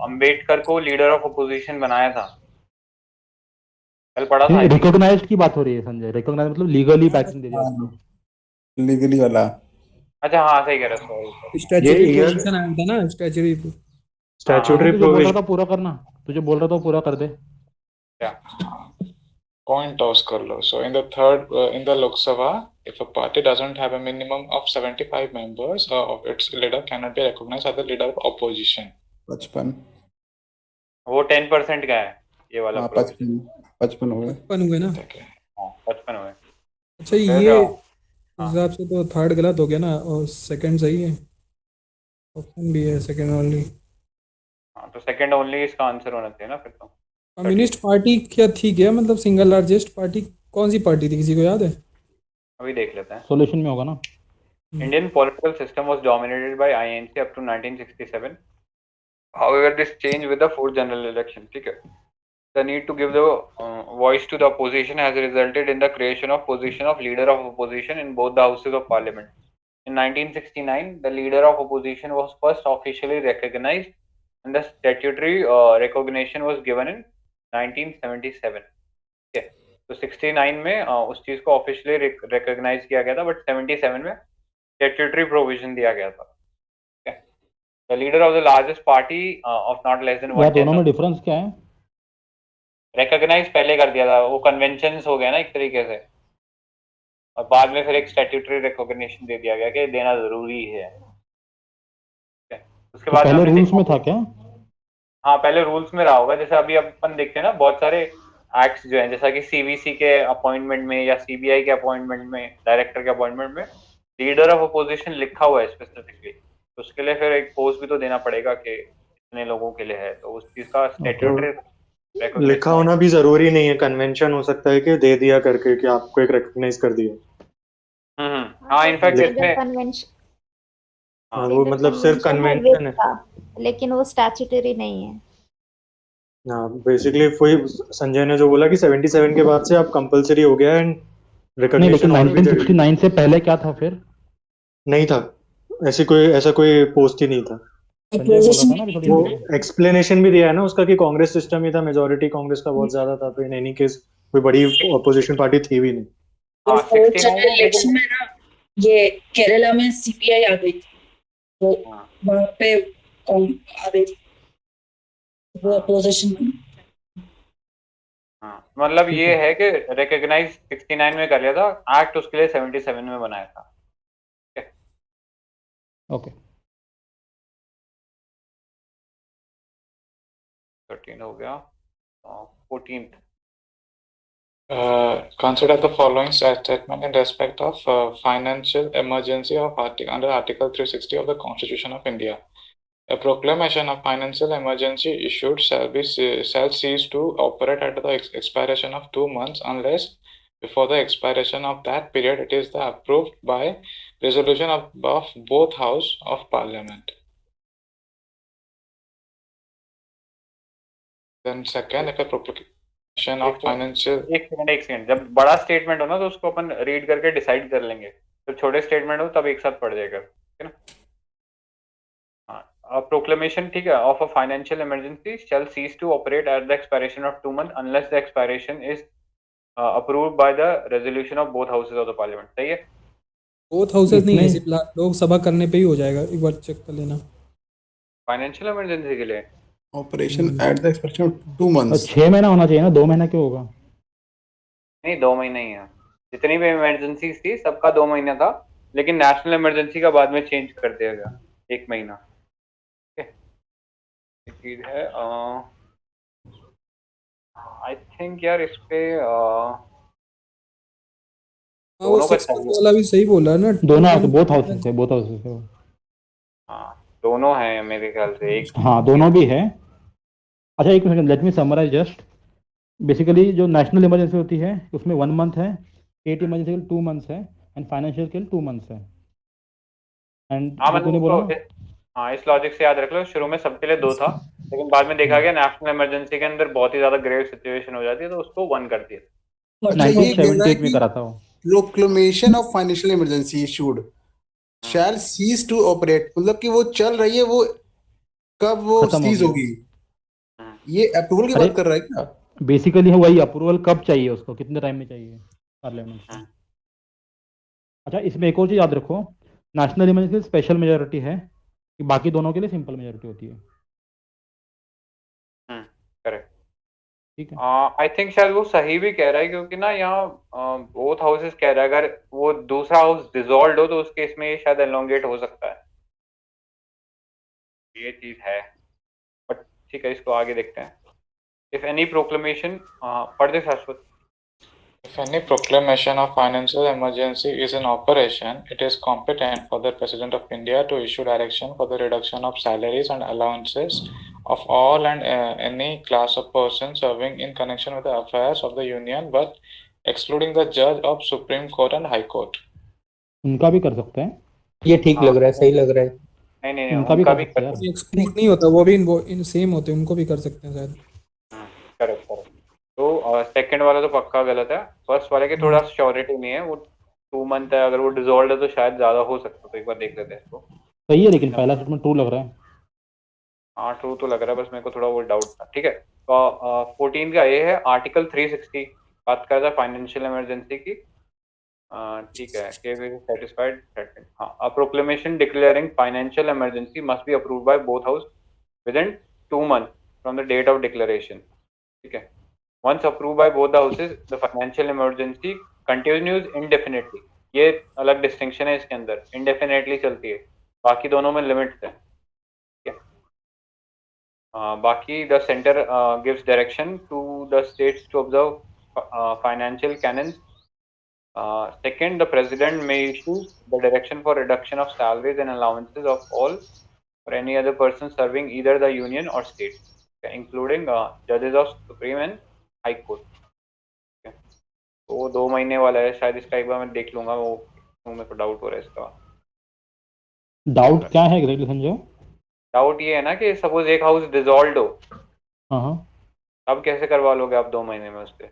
अंबेडकर को लीडर ऑफ अपोजिशन बनाया था, कल पढ़ा था आई थिंक। रिकॉग्नाइज्ड की बात हो रही है संजय, रिकॉग्नाइज मतलब लीगली पैटर्न दे दिया उसको। लीगली वाला। अच्छा हाँ सही कह रहे हो, सॉरी। स्टैच्यूटरी ये प्रोविजन आया था ना, स्टैच्यूटरी। हाँ स्टैट्यूटरी तुझे बोल रहा था प्रोविजन। पूरा करना, तुझे बोल रहा था पूरा कर दे। क्या? Coin toss कर लो. So in the third, in the Lok Sabha, if a party doesn't have a minimum of 75 members, of its leader cannot be recognized as the leader of opposition. 55। वो 10% का है ये वाला हाँ प्रोविजन। 55 हो गए। 55 हुए ना? ठीक है. हाँ 55 हुए। अच्छा फिर ये हाँ हिसाब से तो थर्ड गलत हो गया ना, और सेकंड सही है। ऑप्शन भी है सेकंड ओनली। हाँ, तो सेकंड ओनली इसका आंसर होना चाहिए ना फिर तो। कम्युनिस्ट पार्टी क्या थी क्या, मतलब सिंगल लार्जेस्ट पार्टी कौन सी पार्टी थी, किसी को याद है? अभी देख लेते हैं। सॉल्यूशन में होगा ना। Indian political system was dominated by INC up to 1967. However, this changed with the fourth general election. ठीक है? The need to give the voice to the opposition has resulted in the creation of position of leader of opposition in both the houses of parliament. In 1969, the leader of opposition was first officially recognized, and the statutory recognition was given in 1977. ठीक है? तो 69 में उस चीज को officially recognise किया गया था, बट 77 में स्टैट्यूटरी प्रोविजन दिया गया था। The leader of the largest party of not less than यार 1/10 दोनों में डिफरेंस क्या है? रिकॉग्नाइज पहले कर दिया था, वो कन्वेंशन हो गया ना एक तरीके से, और बाद में फिर एक स्टैट्यूटरी रिकॉग्निशन दे दिया गया कि देना जरूरी है। उसके तो बाद पहले हमने रूल्स देखा, में था क्या? हाँ पहले रूल्स में रहा होगा, जैसे अभी अपन देखते हैं ना बहुत सारे एक्ट्स जो हैं, जैसा कि सीवीसी के अपॉइंटमेंट में या सीबीआई के अपॉइंटमेंट में, डायरेक्टर के अपॉइंटमेंट में लीडर ऑफ अपोजिशन लिखा हुआ है स्पेसिफिकली, तो उसके लिए फिर एक पोस्ट भी तो देना पड़ेगा कि इतने लोगों के लिए है, तो उस चीज का स्टैट्यूटरी लिखा होना भी जरूरी नहीं है, कन्वेंशन हो सकता है कि दे दिया करके कि आपको एक रिकॉग्नाइज कर दिया। हाँ इनफैक्ट इसमें कन्वेंशन हाँ वो मतलब सिर्फ कन्वेंशन है। लेकिन वो स्टैट्यूटरी नहीं है। हाँ बेसिकली वही संजय ने जो बोला कि 77 के बाद से आप कंपलसरी हो गया एंड नहीं, रिकॉग्निशन लेकिन और भी जरूरी 1969 से पहले क्या था फिर? नहीं था। ऐसा कोई पोस्ट ही नहीं था। संजय बोल रहा था ना अभी थोड़ी वो देर पहले। एक्सप्लेनेशन भी दिया है ना उसका कि कांग्रेस सिस्टम ही था, मेजोरिटी कांग्रेस का बहुत ज्यादा था, तो इन एनी केस कोई बड़ी अपोजिशन पार्टी थी भी नहीं। हाँ, 69 इलेक्शन में ना ये केरला में सीपीआई आ गई थी, तो वहां पे आ गई थी, वो अपोजिशन में। हाँ मतलब ये है कि रिकॉग्नाइज 69 में कर लिया था, एक्ट उसके लिए 77 में बनाया था। ओके 13 हो गया, 14th। Consider the following statement in respect of financial emergency of under Article 360 of the Constitution of India. A proclamation of financial emergency issued shall cease to operate at the expiration of 2 months unless before the expiration of that period it is approved by resolution of both House of Parliament. Then second, if a of financial एक second, जब बड़ा statement हो ना तो उसको अपन read करके decide कर लेंगे, तो छोटे स्टेटमेंट हो तब एक साथ पढ़ जाएगा, ठीक है ना। हाँ, प्रोक्लेमेशन, ठीक है, of a financial emergency shall cease to operate at the expiration of 2 months unless the expiration is approved by the resolution of both houses of the parliament. सही है। बोथ हाउसेस नहीं है, इसमें- सिर्फ लोकसभा करने पे ही हो जाएगा, एक बार चेक कर लेना। फाइनेंशियल इमरजेंसी के लिए operation at the expiration of 2 months। 6 महीना होना चाहिए ना, 2 महीना क्यों होगा? नहीं, 2 महीने ही है। जितनी भी इमरजेंसी थी सबका 2 महीना था, लेकिन नेशनल इमरजेंसी का बाद में चेंज कर दिया गया 1 महीना। ठीक है, ये चीज है। आई थिंक यार इस पे हाँ, वो दोनों का 6 months चाहिए। वाला भी सही बोला है ना। दोनों बोथ हाउसेस है, बोथ हाउसेस है। हाँ, दोनों हैं मेरे ख्याल से। एक हाँ, दोनों भी है। अच्छा, एक second, let me summarise just. Basically जो नेशनल इमरजेंसी होती है उसमें 1 month है, स्टेट इमरजेंसी के लिए 2 months है, एंड फाइनेंशियल के लिए 2 months है। एंड हाँ जो तूने बोला ना, हाँ, इस लॉजिक से याद रख लो, शुरू में सबके लिए 2 था, लेकिन बाद में देखा गया नेशनल इमरजेंसी के अंदर बहुत ही ज्यादा ग्रेव सिचुएशन हो जाती है, तो उसको 1 कर दिया। अच्छा, ये कह रहा है 1978 में कि करा था वो। Proclamation of financial emergency issued shall cease to operate, मतलब कि वो चल रही है, वो कब वो खत्म सीज होगी। होगी। ये अप्रूवल की अरे, बात कर रहा है क्या? बेसिकली वही अप्रूवल कब चाहिए उसको, कितने टाइम में चाहिए पार्लियामेंट से। अच्छा, इसमें एक और चीज याद रखो, नेशनल इमरजेंसी स्पेशल मेजोरिटी है, कि बाकी दोनों के लिए सिंपल मेजोरिटी होती है। करेक्ट। ठीक है। आई थिंक शायद वो सही भी कह रहा है, क्योंकि ना यहाँ बोथ हाउसेस कह रहा है अगर वो दूसरा हाउस डिसॉल्व हो तो उस केस में ये शायद एलोंगेट हो सकता है, ये चीज है। बट ठीक है, इसको आगे देखते हैं। इफ एनी प्रोक्लेमेशन, पढ़ दे शाश्वत। If any proclamation of financial emergency is in operation, it is competent for the President of India to issue direction for the reduction of salaries and allowances of all and any class of persons serving in connection with the affairs of the Union, but excluding the judge of Supreme Court and High Court. उनका भी कर सकते हैं। ये ठीक लग रहा है, सही लग रहा है। नहीं, उनका भी उनका कर भी सकते हैं कर यार। एक्सक्लूड नहीं होता, वो भी इन सेम होते हैं, उनको भी कर सकते हैं शायद। करेक्ट। तो सेकंड वाला तो पक्का गलत है, फर्स्ट वाले के थोड़ा श्योरिटी नहीं है, वो 2 month है, अगर वो डिसॉल्व है तो शायद ज्यादा हो सकता है, तो एक बार देख लेते हैं इसको। सही है, लेकिन पहला स्टेटमेंट ट्रू लग रहा है। हाँ, ट्रू तो लग रहा है, बस मेरे को थोड़ा वो डाउट था। ठीक है, तो 14 का ये है, आर्टिकल 360 बात करता है फाइनेंशियल इमरजेंसी की। ठीक है, सेटिस्फाइड। हाँ, a proclamation declaring financial emergency must be approved by both house within 2 months from the date of declaration. ठीक है, once approved by both the houses the financial emergency continues indefinitely। ये अलग distinction है इसके अंदर, indefinitely चलती है, बाकी दोनों में लिमिट्स है। ठीक है, बाकी the center gives direction to the states to observe financial canons। Second, the president may issue the direction for reduction of salaries and allowances of all or any other person serving either the union or state, including judges of supreme and high court। तो वो 2 महीने वाला है शायद, इसका एक बार मैं देख लूंगा, वो मेरे को डाउट हो रहा है इसका। डाउट क्या है एग्जैक्टली समझो? डाउट ये है ना कि सपोज एक हाउस डिसॉल्व हो, हाँ, अब कैसे करवा लोगे आप 2 महीने में उससे?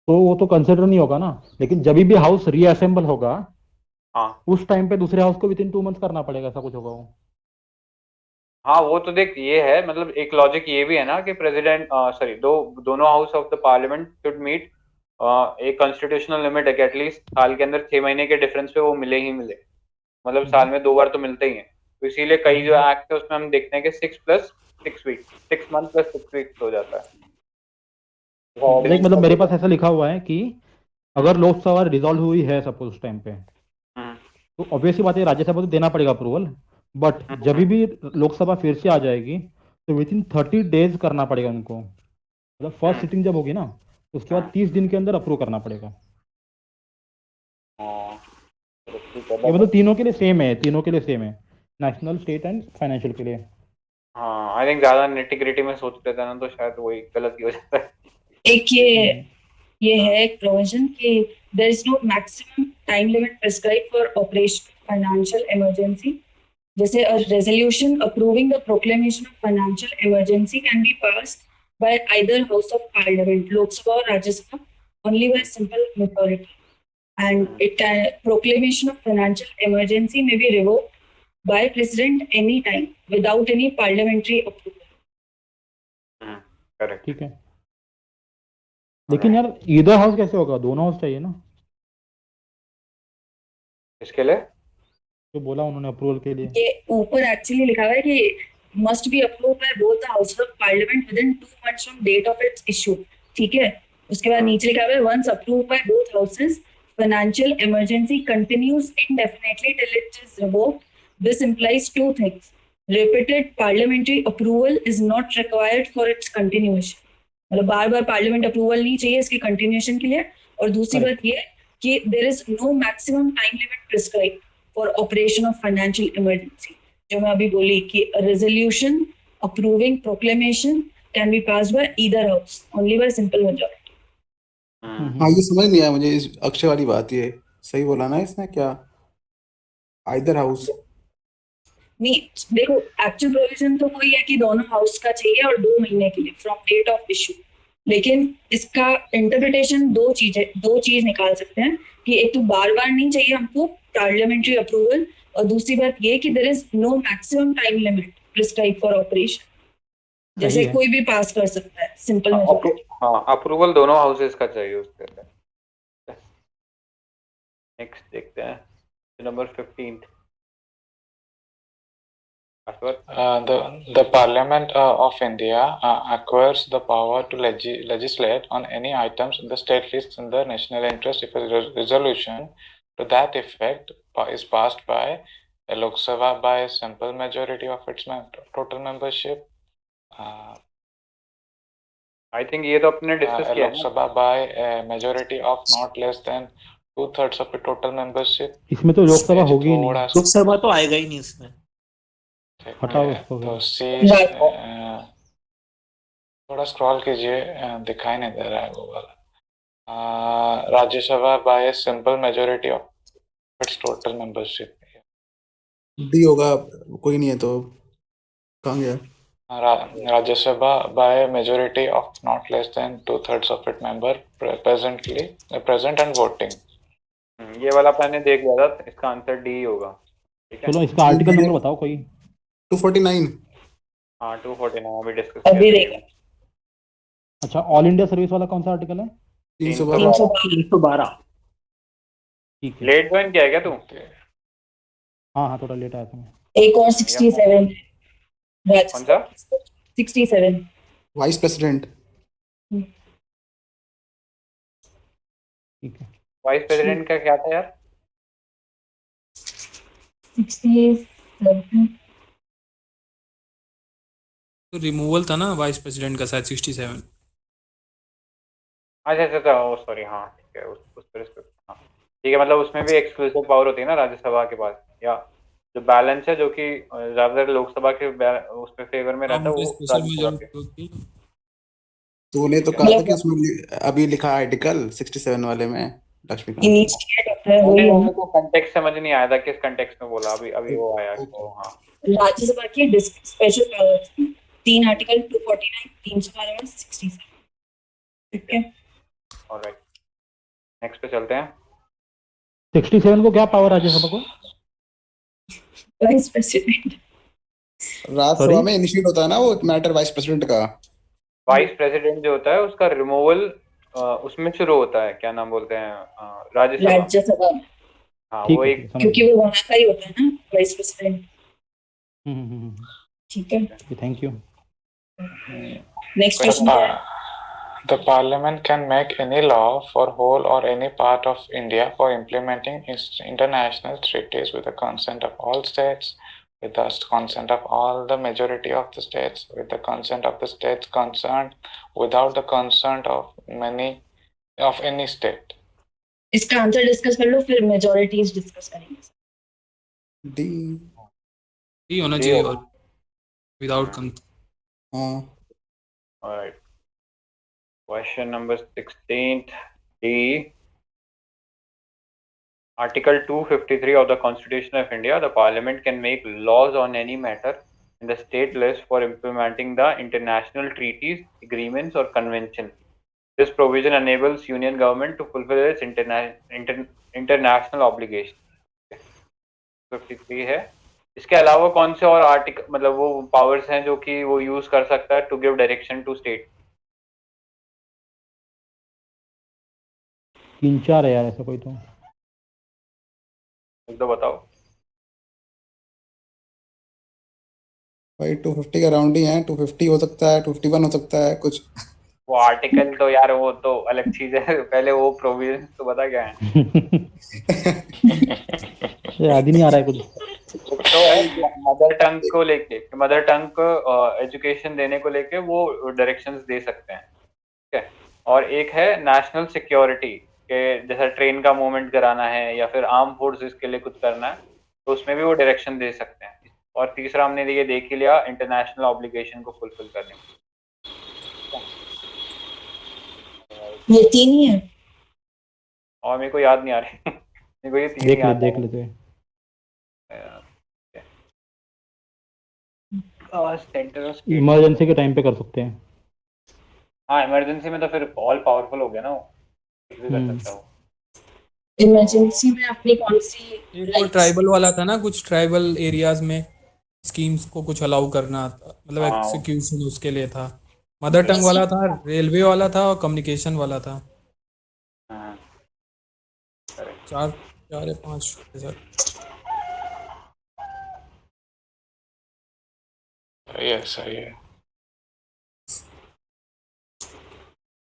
तो वो तो कंसिडर नहीं होगा ना, लेकिन जब भी हाउस रीअसेंबल होगा, हाँ उस टाइम पे दूसरे हाउस को विद इन 2 months करना पड़ेगा, ऐसा कुछ होगा वो। हाँ, वो तो देख ये है, मतलब एक लॉजिक ये भी है ना कि प्रेसिडेंट सॉरी दोनों house of the parliament should meet एक कॉन्स्टिट्यूशनल लिमिट है कि एटलीस्ट साल के अंदर 6 महीने के डिफरेंस पे वो मिले ही मिले, मतलब साल में 2 बार तो मिलते ही हैं। तो इसीलिए कई जो एक्ट है उसमें हम देखते हैं कि 6 + 6 वीक, 6 months + 6 weeks हो जाता है। देख, मतलब मेरे पास ऐसा लिखा हुआ है कि अगर लोकसभा रिजॉल्व हुई है सपोज उस टाइम पे, तो ऑब्वियसली बात है राज्यसभा को देना पड़ेगा अप्रूवल, बट जब भी लोकसभा फिर से आ जाएगी तो विद इन 30 days करना पड़ेगा उनको, मतलब फर्स्ट सिटिंग जब होगी ना तो उसके बाद 30 दिन के अंदर अप्रूव करना पड़ेगा। ये मतलब तीनों के लिए सेम है, तीनों के लिए सेम है, नेशनल, स्टेट एंड फाइनेंशियल के लिए। हाँ, आई थिंक ज्यादा नेटिग्रिटी में सोच लेते हैं ना तो शायद वही गलत ही हो जाता है। एक ये है एक प्रोविजन कि there is no maximum time limit prescribed for operation of financial emergency। जैसे a resolution approving the proclamation of financial emergency can be passed by either house of parliament, Lok Sabha or Rajya Sabha, only by simple majority. And it can, proclamation of financial emergency may be revoked by president any time without any parliamentary approval. Correct. ठीक है, लेकिन यार either house कैसे होगा? दोनों house चाहिए ना। इसके लिए जो बोला उन्होंने अप्रूवल के लिए, ये ऊपर एक्चुअली लिखा हुआ है कि must be approved by both the house of parliament within 2 months from date of its issue. ठीक है, उसके बाद नीचे लिखा हुआ है once approved by both houses financial emergency continues indefinitely till it is revoked. This implies two things: repeated parliamentary approval is not required for its continuation. मतलब बार बार parliament approval नहीं चाहिए इसकी कंटिन्यूएशन के लिए। और दूसरी बात ये कि there is no maximum time limit prescribe for operation of financial emergency, जो मैं अभी बोली कि resolution approving proclamation can be passed by either house only by simple majority. हाँ, ये समझ नहीं आया मुझे इस अक्षय वाली बात। ये सही बोला ना इसने? क्या आइदर हाउस? नहीं देखो, एक्चुअल प्रोविजन तो वही है कि दोनों हाउस का चाहिए और 2 महीने के लिए फ्रॉम डेट ऑफ इशू। लेकिन इसका इंटरप्रिटेशन दो चीज निकाल सकते हैं कि एक तो बार बार नहीं चाहिए हमको पार्लियामेंट्री अप्रूवल, और दूसरी बात ये कि there is no maximum time limit prescribe for operation, जैसे है। कोई भी पास कर सकता है सिंपल मेजॉरिटी। हाँ, अप्रूवल दोनों हाउसेस का चाहिए उसके लिए। नेक्स्ट देखते हैं number 15। The Parliament of India acquires the power to legislate on any items in the state list in the national interest if a resolution to that effect is passed by a Lok Sabha by a simple majority of its total membership. I think ये तो अपने discuss किया है Lok Sabha by a majority of not less than 2/3 of the total membership. इसमें तो लोकसभा होगी ही नहीं। लोकसभा तो आएगा ही नहीं इसमें। हटाओ उसको। तो थोड़ा स्क्रॉल कीजिए, दिखाई नहीं दे रहा है वो वाला। Rajya Sabha bye simple majority of its total membership. D होगा, कोई नहीं है तो कहाँ गया? Rajya Sabha by majority of not less than 2/3 of it member present and voting. ये वाला मैंने देख लिया था, इसका आंसर डी होगा। ठीक है, चलो इसका आर्टिकल नंबर बताओ कोई। 249। हाँ 249 अभी डिस्कस अभी किया। देखो, अच्छा, ऑल इंडिया सर्विस वाला कौन सा आर्टिकल है? 312। ठीक है। लेट ज्वाइन किया है क्या तू? हाँ हाँ, थोड़ा लेट आया था मैं। एक और 67 कौन सा? 67 वाइस प्रेसिडेंट। ठीक है। वाइस प्रेसिडेंट का क्या था यार? 67 तो रिमूवल था ना वाइस प्रेसिडेंट का शायद 67। अच्छा ओ सॉरी, हाँ ठीक है, उस पर हाँ ठीक है। मतलब उसमें भी एक्सक्लूसिव पावर होती है ना राज्यसभा के पास, या जो बैलेंस है जो कि ज्यादातर लोकसभा के उस पे फेवर में रहता है वो राज्यसभा के। तूने तो कहा था कि उसमें अभी लिखा आर्टिकल 67 वाले में लक्ष्मीकांत। उन्हें को कंटेक्स्ट समझ नहीं आया था किस कंटेक्स्ट में बोला, अभी वो आया तो। हाँ, राज्यसभा की स्पेशल पावर्स 3 आर्टिकल 249 312 और 67। ठीक है, ऑलराइट, नेक्स्ट पे चलते हैं। 67 को क्या पावर राज्यसभा को? वाइस प्रेसिडेंट राज्यसभा में इनिशिएट होता है ना वो मैटर वाइस प्रेसिडेंट का। वाइस प्रेसिडेंट जो होता है उसका रिमूवल उसमें शुरू होता है, क्या नाम बोलते हैं, राज्यसभा। हाँ वो एक, क्योंकि वो वहां का ही होता है ना वाइस प्रेसिडेंट। ठीक है, thank you. Next question. The Parliament can make any law for whole or any part of India for implementing international treaties with the consent of all states, with the consent of all the majority of the states, with the consent of the states concerned, without the consent of any state. इसका answer discuss कर लो, फिर majorities discuss करेंगे। D होना चाहिए और without consent. हाँ, alright, question number 16 D. Article 253 of the Constitution of India, the Parliament can make laws on any matter in the state list for implementing the international treaties, agreements, or convention. This provision enables union government to fulfill its international obligation. 53 है. इसके अलावा कौन से और article मतलब वो powers हैं जो कि वो यूज कर सकता है to give direction to state? 3-4 है यार ऐसा कोई तो। एक तो बताओ भाई 250 का राउंड ही है, 250 हो सकता है, 251 हो सकता है कुछ। वो आर्टिकल तो यार वो तो अलग चीज है, पहले वो प्रोविजन तो बता क्या है। याद ही नहीं आ रहा है कुछ। तो है मदर टंग को लेके, मदर टंग को एजुकेशन देने को लेके वो डायरेक्शंस दे सकते हैं, ठीक है। और एक है नेशनल सिक्योरिटी के, जैसा ट्रेन का मूवमेंट कराना है या फिर आर्म फोर्सेस के लिए कुछ करना है, तो उसमें भी वो डायरेक्शन दे सकते हैं। और तीसरा हमने ये देख ही लिया, इंटरनेशनल ऑब्लिगेशन को फुलफिल करने में। ये 3 ही है। और मेरे को याद नहीं आ रही मेरे को ये 3 देख याद लेते हैं। सेंटर इमरजेंसी के टाइम पे कर सकते हैं। हाँ, इमरजेंसी में तो फिर ऑल पावरफुल हो गया ना वो, कुछ भी कर सकता है वो। इमरजेंसी में अपनी कौन सी एक और ट्राइबल वाला था ना, कुछ ट्राइबल एरियाज में स्कीम्स को कुछ अलाउ करना, मतलब हाँ। एक्सिक्यूशन उसके लिए था। मदर टंग वाला था, रेलवे वाला था और कम्युनिकेशन वाला था। हाँ, 4 या 5 सर। सही है।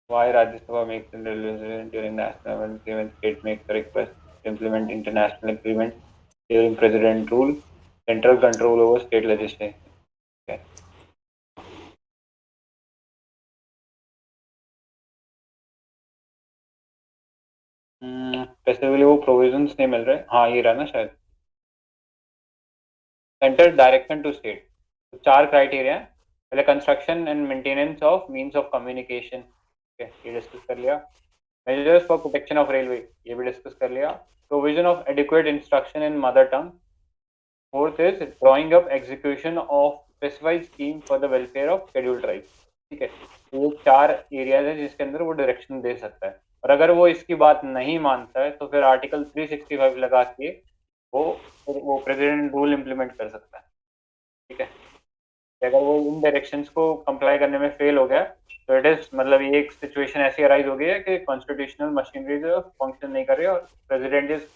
Why Rajya Sabha makes a resolution during national emergency when state makes a request to implement international agreements during president rule, central control over state legislation. Okay. Specifically वो प्रोविजंस नहीं मिल रहे। हाँ, ये रहा ना शायद, सेंटर डायरेक्शन टू स्टेट। तो 4 criteria है। पहले construction and maintenance of means of communication, ये डिस्कस कर लिया। Measures for protection of railway, ये भी डिस्कस कर लिया। Provision of adequate instruction in mother tongue. Fourth is drawing up execution of specified scheme for the welfare of scheduled tribes, ठीक है। ये 4 एरियाज है जिसके अंदर वो डायरेक्शन दे सकता है। और अगर वो इसकी बात नहीं मानता है तो फिर आर्टिकल 365 लगा के वो प्रेसिडेंट रूल इम्प्लीमेंट कर सकता है, ठीक है। अगर वो इन डायरेक्शंस को कंप्लाई करने में फेल हो गया तो इट इज मतलब ये एक सिचुएशन ऐसी अराइज हो गई है कि कॉन्स्टिट्यूशनल मशीनरी जो फंक्शन नहीं कर रही और president is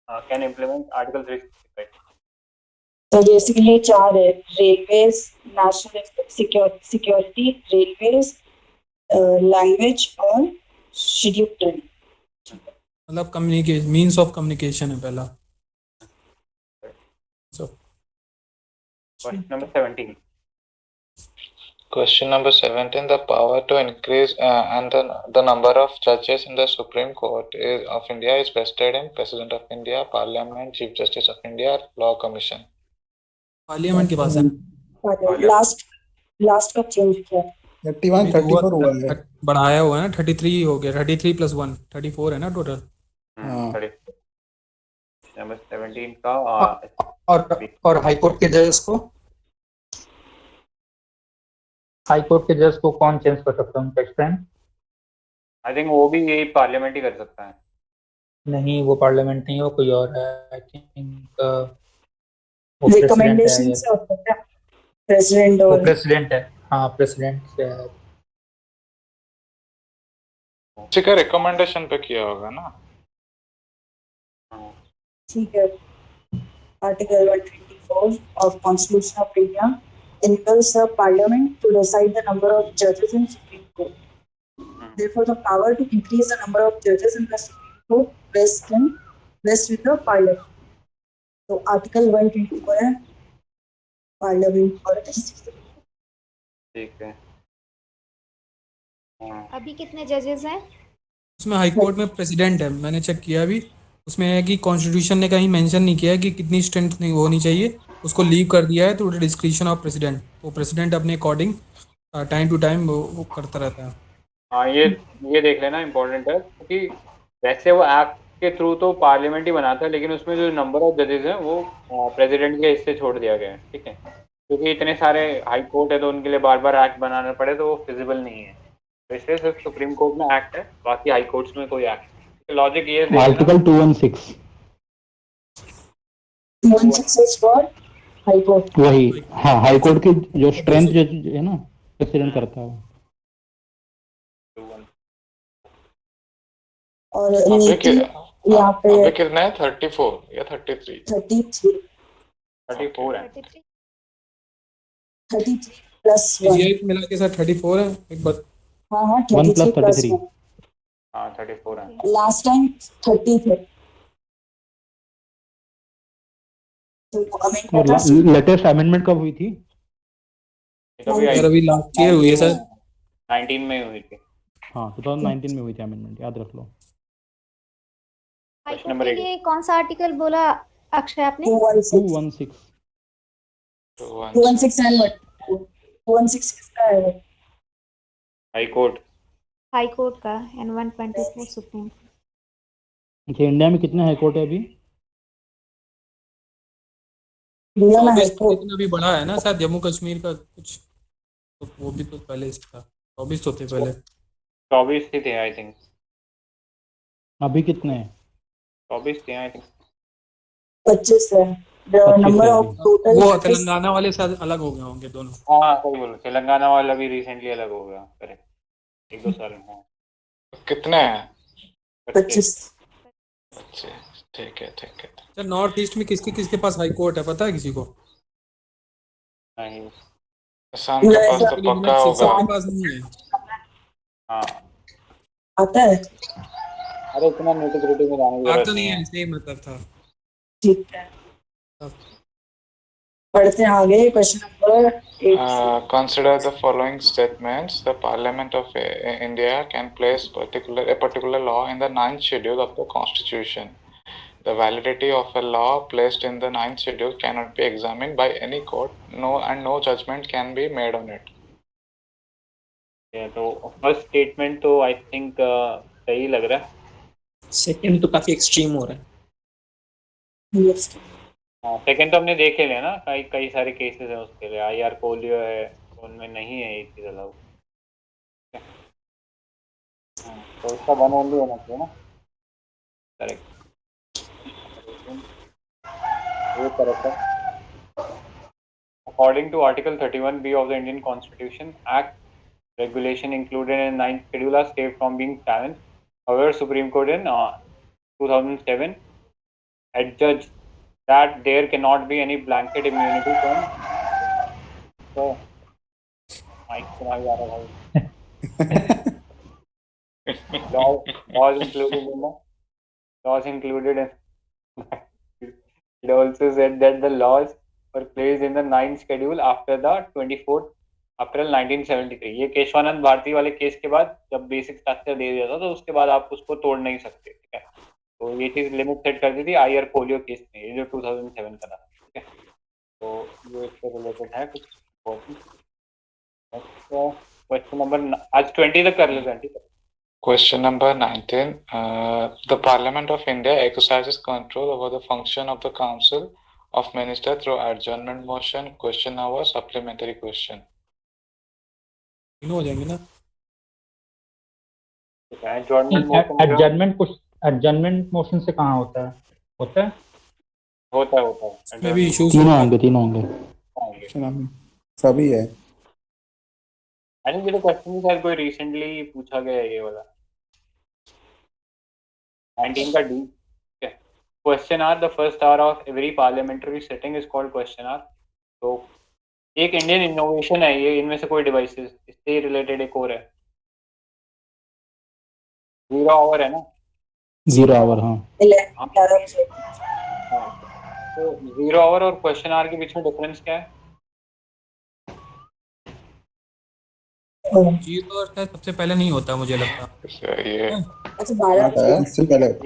can implement article 365। तो बेसिकली 4 है, railways, national security, railways, language और शेड्यूल्ड ट्राइब। मतलब कम्युनिकेशन, मीन्स ऑफ कम्युनिकेशन है पहला। So question number 17। Question number 17. The power to increase and the number of judges in the Supreme Court of India is vested in President of India, Parliament, Chief Justice of India, Law Commission. Parliament के पास है। Last का change किया, 31 34 हुआ है, बढ़ाया हुआ है ना, 33 हो गया, 33 + 1 34 है ना टोटल। नंबर 17 का और हाई कोर्ट के जजेस को, हाई कोर्ट के जज को कौन चेंज कर सकता है उनका स्टैंड? आई थिंक वो भी यही पार्लियामेंट ही कर सकता है। नहीं, वो पार्लियामेंट नहीं है, वो कोई और है। आई थिंक रिकमेंडेशन से होता है प्रेसिडेंट और प्रेसिडेंट है। हाँ, प्रेसिडेंट से है। किसी का रिकमेंडेशन पे किया होगा ना। ठीक है। Article 124 of Constitution of India enables the Parliament to decide the number of judges in Supreme Court. Therefore, the power to increase the number of judges in the Supreme Court rests with the Parliament. So, Article 124 है Parliament और ठीक है। अभी कितने जजेस हैं? उसमें high court में प्रेसिडेंट है, मैंने चेक किया अभी। उसमें है कि कॉन्स्टिट्यूशन ने कहीं मेंशन नहीं किया है कि कितनी स्ट्रेंथ नहीं होनी चाहिए, उसको लीव कर दिया है to the description of president. वो प्रेसिडेंट अपने अकॉर्डिंग टाइम टू टाइम वो करता रहता है। हाँ, ये देख लेना इम्पोर्टेंट है, क्योंकि वैसे वो एक्ट के थ्रू तो पार्लियामेंट ही बनाता है, लेकिन उसमें जो नंबर ऑफ जजेस हैं वो प्रेसिडेंट के हिस्से छोड़ दिया गया है, ठीक है। क्योंकि इतने सारे हाई कोर्ट है तो उनके लिए बार बार एक्ट बनाना पड़े तो वो फिजिबल नहीं है, तो इसलिए सिर्फ सुप्रीम कोर्ट में एक्ट है, बाकी हाई कोर्ट्स में कोई एक्ट। लॉजिक ये देख आर्टिकल 216 116 फॉर हाई कोर्ट। वही, हाँ, हाई कोर्ट की जो स्ट्रेंथ जो है ना, प्रेसिडेंट करता है। और अभी नीति यहाँ पे अभी कितना है, 34 या 33? 33 34 है। 33 प्लस 1। ये मिला के साथ 34 है एक बार। हाँ हाँ 1 33 + प्लस 33। 1। हाँ 34 है। लास्ट टाइम 30 थे। तो अमेंड और करना लेटेस्ट अमेंडमेंट कब हुई थी? यार अभी लास्ट ईयर हुई है सर। 19 में हुई थी। हाँ 2019 में हुई थी अमेंडमेंट, याद रख लो। क्वेश्चन नंबर के लिए कौन सा आर्टिकल बोला अक्षय आपने? 216 216 एंड 216 किसका है? High court. हाई कोर्ट का एंड 124 सुप्रीम। अच्छा, इंडिया में कितने हाई कोर्ट है अभी? इंडिया में 24 इतना भी बड़ा है ना शायद, जम्मू कश्मीर का कुछ, तो वो भी तो पहले से था। 24 तो थे पहले। 24 ही थे आई थिंक। अभी कितने हैं? 24 थे आई थिंक। 25 है। द 25 नंबर है ऑफ अभी। टोटल वो तेलंगाना वाले शायद अलग हो गए होंगे दोनों। हाँ सही बोलो, तेलंगाना वाला भी रिसेंटली अलग हो गया, करेक्ट, 1-2 साल में। हाँ कितने हैं? 25। अच्छा, ठीक है ठीक है। सर नॉर्थ ईस्ट में किसके किसके पास हाई कोर्ट है पता है किसी को? नहीं। शाम के पास तो पक्का होगा। सबके पास नहीं है। हाँ आता है? अरे इतना नेटिविटी में जाने की बात जरूरत तो नहीं नहीं है। है, ऐसे ही मतलब था। ठीक है, पढ़ते हैं आगे। Question number 8। Consider the following statements. The Parliament of India can place a particular law in the 9th schedule of the Constitution. The validity of a law placed in the 9th schedule cannot be examined by any court, and no judgment can be made on it. तो first statement तो I think सही लग रहा है। Second तो काफी extreme हो रहा है। हाँ सेकंड तो हमने देख ही लिया ना, कई कई सारे केसेस हैं उसके लिए। IR पोलियो है, उनमें नहीं है ये चीज़ अलाउ। तो इसका 1 ओनली होना चाहिए ना, करेक्ट। ये करेक्ट है। According to Article 31B of the Indian Constitution, Act regulation included in 9th schedule are saved from being challenged. However, Supreme Court in 2007 adjudged that there cannot be any blanket immunity from laws included in it also said that the laws were placed in the 9th schedule after the 24th अप्रैल 1973। ये केशवानंद भारती वाले case के बाद जब basic structure दे दिया था तो उसके बाद आप उसको तोड़ नहीं सकते, ठीक है। तो ये चीज लिमिट सेट कर दी थी IR पोलियो केस में, ये जो 2007 का था, ठीक है। तो ये इससे रिलेटेड है कुछ क्वेश्चन नंबर आज 20 तक कर लेते हैं, ठीक है। Question number 19. The Parliament of India exercises control over the function of the Council of Ministers through adjournment motion, question hour, supplementary question. तीनों हो जाएंगे ना? एडजर्नमेंट मोशन से कहाँ होता है? होता है में भी इश्यूज तीनों होंगे। सभी है। आई थिंक ये तो क्वेश्चन शायद कोई रिसेंटली पूछा गया है, ये वाला 19 का D. Question hour the first hour of every parliamentary sitting is called question hour. तो एक इंडियन इनोवेशन है ये, इनमें से कोई डिवाइसेस इससे रिलेटेड एक और है। 0 आवर है ना? 0 आवर, हाँ। तो 0 आवर और क्वेश्चन आवर के बीच में डिफरेंस क्या है? 0 आवर शायद सबसे पहले नहीं होता मुझे लगता।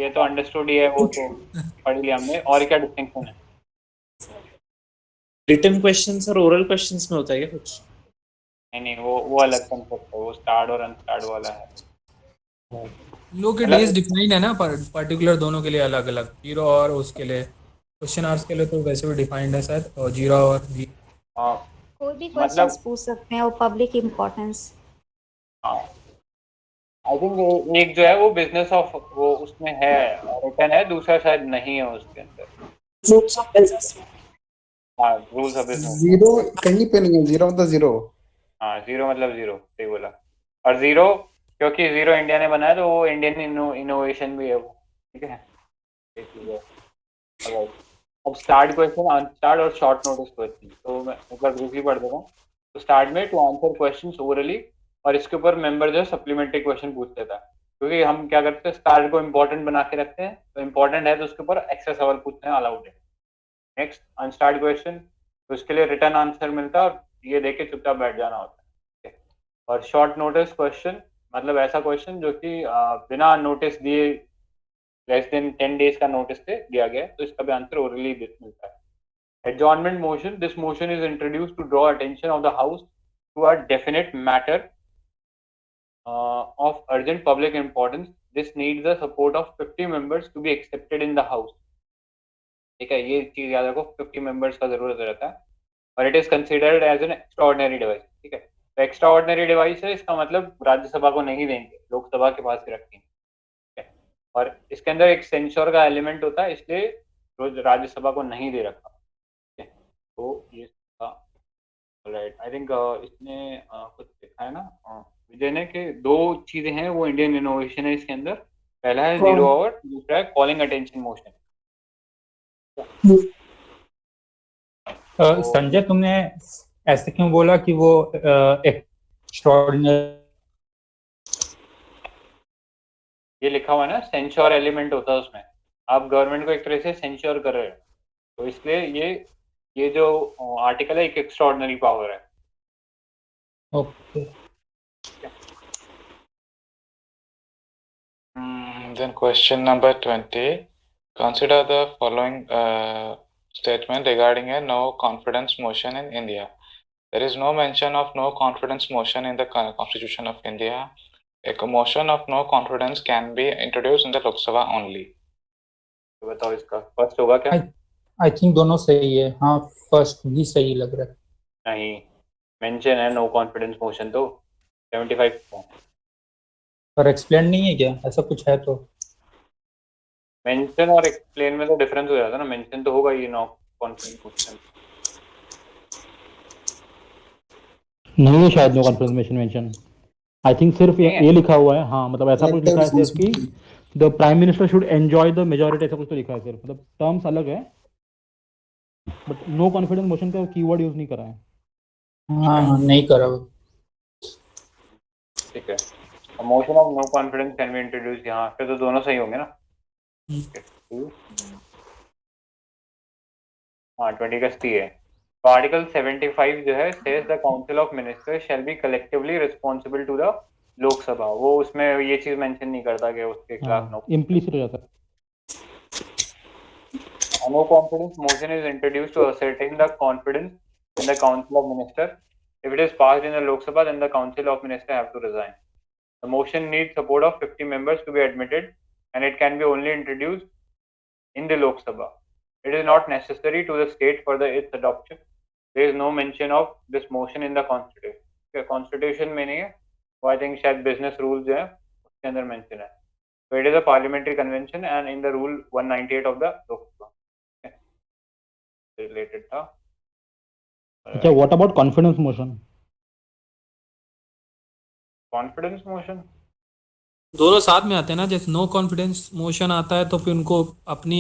ये तो अंडरस्टूड ही है, वो तो पढ़ लिया हमने। और क्या डिस्टिंक्शन है? रिटन क्वेश्चंस और ओरल क्वेश्चंस में होता है क्या कुछ? नहीं वो अलग कंसेप्ट है, वो स्टार्ड और अनस्टार्ड वाला है। लोग के डेज डिफाइंड है ना, पर्टिकुलर दोनों के लिए अलग अलग। 0 और उसके लिए क्वेश्चन आवर्स के लिए तो वैसे भी डिफाइंड है शायद, और 0 और भी। कोई भी मतलब क्वेश्चंस पूछ सकते हैं और पब्लिक इम्पोर्टेंस। आई थिंक एक जो है वो बिजनेस ऑफ वो उसमें है रिटर्न है, दूसरा शायद नहीं है उसके अंदर। Rules of business. हाँ, रूल्स ऑफ बिजनेस। जीरो कहीं पे नहीं है, जीरो मतलब जीरो। हाँ, जीरो मतलब जीरो, सही बोला। और जीरो क्योंकि जीरो इंडिया ने बनाया तो वो इंडियन इनोवेशन भी है वो, ठीक है। एक चीज़ है। Alright. अब स्टार्ट क्वेश्चन, अनस्टार्ट और शॉर्ट नोटिस क्वेश्चन, तो मैं एक बार ब्रीफली पढ़ देता हूँ। तो स्टार्ट में टू आंसर क्वेश्चंस ओरली, और इसके ऊपर मेंबर जो है सप्लीमेंट्री क्वेश्चन पूछ लेता है, क्योंकि हम क्या करते हैं स्टार्ट को इंपॉर्टेंट बना के रखते हैं, तो इंपॉर्टेंट है तो उसके ऊपर एक्स्ट्रा सवाल पूछते हैं, अलाउड है। नेक्स्ट अनस्टार्ट क्वेश्चन, तो उसके लिए रिटर्न आंसर मिलता है और ये देके चुपचाप बैठ जाना होता है। और शॉर्ट नोटिस क्वेश्चन मतलब ऐसा क्वेश्चन जो कि बिना नोटिस दिए लेस देन 10 डेज का नोटिस से दिया गया है, तो इसका भी आंसर ओरली मिलता है। Adjournment motion, this motion is introduced to draw attention of the house to a definite matter of urgent public importance. This needs the support of 50 members to be accepted in the house. ठीक है, ये चीज याद रखो, 50 members का जरूरत रहता है। और it is considered as an extraordinary device, ठीक है। तो एक्स्ट्राऑर्डिनरी डिवाइस है, इसका मतलब राज्यसभा को नहीं देंगे, लोकसभा के पास ही रखेंगे, ठीक है। और इसके अंदर एक सेंसर का एलिमेंट होता है, इसलिए राज्यसभा को नहीं दे रखा, ठीक है। तो ये राइट, आई थिंक इसने कुछ लिखा है ना विजय ने कि दो चीजें हैं वो इंडियन इनोवेशन है इसके अंदर। पहला है जीरो आवर, दूसरा है कॉलिंग अटेंशन मोशन। संजय, तुमने ऐसे क्यों बोला कि वो एक्स्ट्राऑर्डिनरी? ये लिखा हुआ है ना, सेंश्योर एलिमेंट होता है उसमें, आप गवर्नमेंट को एक तरह से सेंश्योर कर रहे हो, तो इसलिए ये जो आर्टिकल है एक एक्स्ट्राऑर्डिनरी पावर है। Okay. Then question number 20. Consider the following statement regarding a no confidence motion in India. There is no mention of no confidence motion in the Constitution of India. A motion of no confidence can be introduced in the Lok Sabha only. तो बताओ इसका first होगा क्या? I think दोनों सही है। हाँ, first भी सही लग रहा है। नहीं, मेंशन है नो कॉन्फिडेंस मोशन तो 75 पर एक्सप्लेन नहीं है क्या? ऐसा कुछ है तो मेंशन और एक्सप्लेन में तो डिफरेंस हो जाता है ना। मेंशन तो होगा ये नो कॉन्फिडेंस मोशन, नहीं है शायद no confidence mention. I think सिर्फ ये लिखा हुआ है। हाँ, मतलब ऐसा कुछ लिखा है सिर्फ कि the prime minister should enjoy the majority, ऐसा कुछ तो लिखा है सिर्फ, मतलब टर्म्स अलग है, बट नो कॉन्फिडेंस मोशन का कीवर्ड यूज नहीं करा है। हाँ, नहीं करा वो। ठीक है। Motion of no confidence can be introduce यहाँ पे, तो दोनों सही होंगे ना। हाँ, 20 का सी है। तो आर्टिकल 75 जो है says the council of ministers shall be collectively responsible to the Lok Sabha. वो उसमें ये चीज मेंशन नहीं करता कि उसके खिलाफ नो इम्प्लीसिट हो जाता है। No confidence motion is introduced to ascertain the confidence in the Council of Ministers. If it is passed in the Lok Sabha, then the Council of Ministers have to resign. The motion needs support of 50 members to be admitted, and it can be only introduced in the Lok Sabha. It is not necessary to the state for its adoption. There is no mention of this motion in the Constitution. Constitution में नहीं है, वो I think शायद business rules जो है उसके अंदर mention है. So it is a parliamentary convention and in the rule 198 of the Lok Sabha. Related था। अच्छा, what about confidence motion? Confidence motion दोनों साथ में आते हैं ना। जैसे नो कॉन्फिडेंस मोशन आता है तो फिर उनको अपनी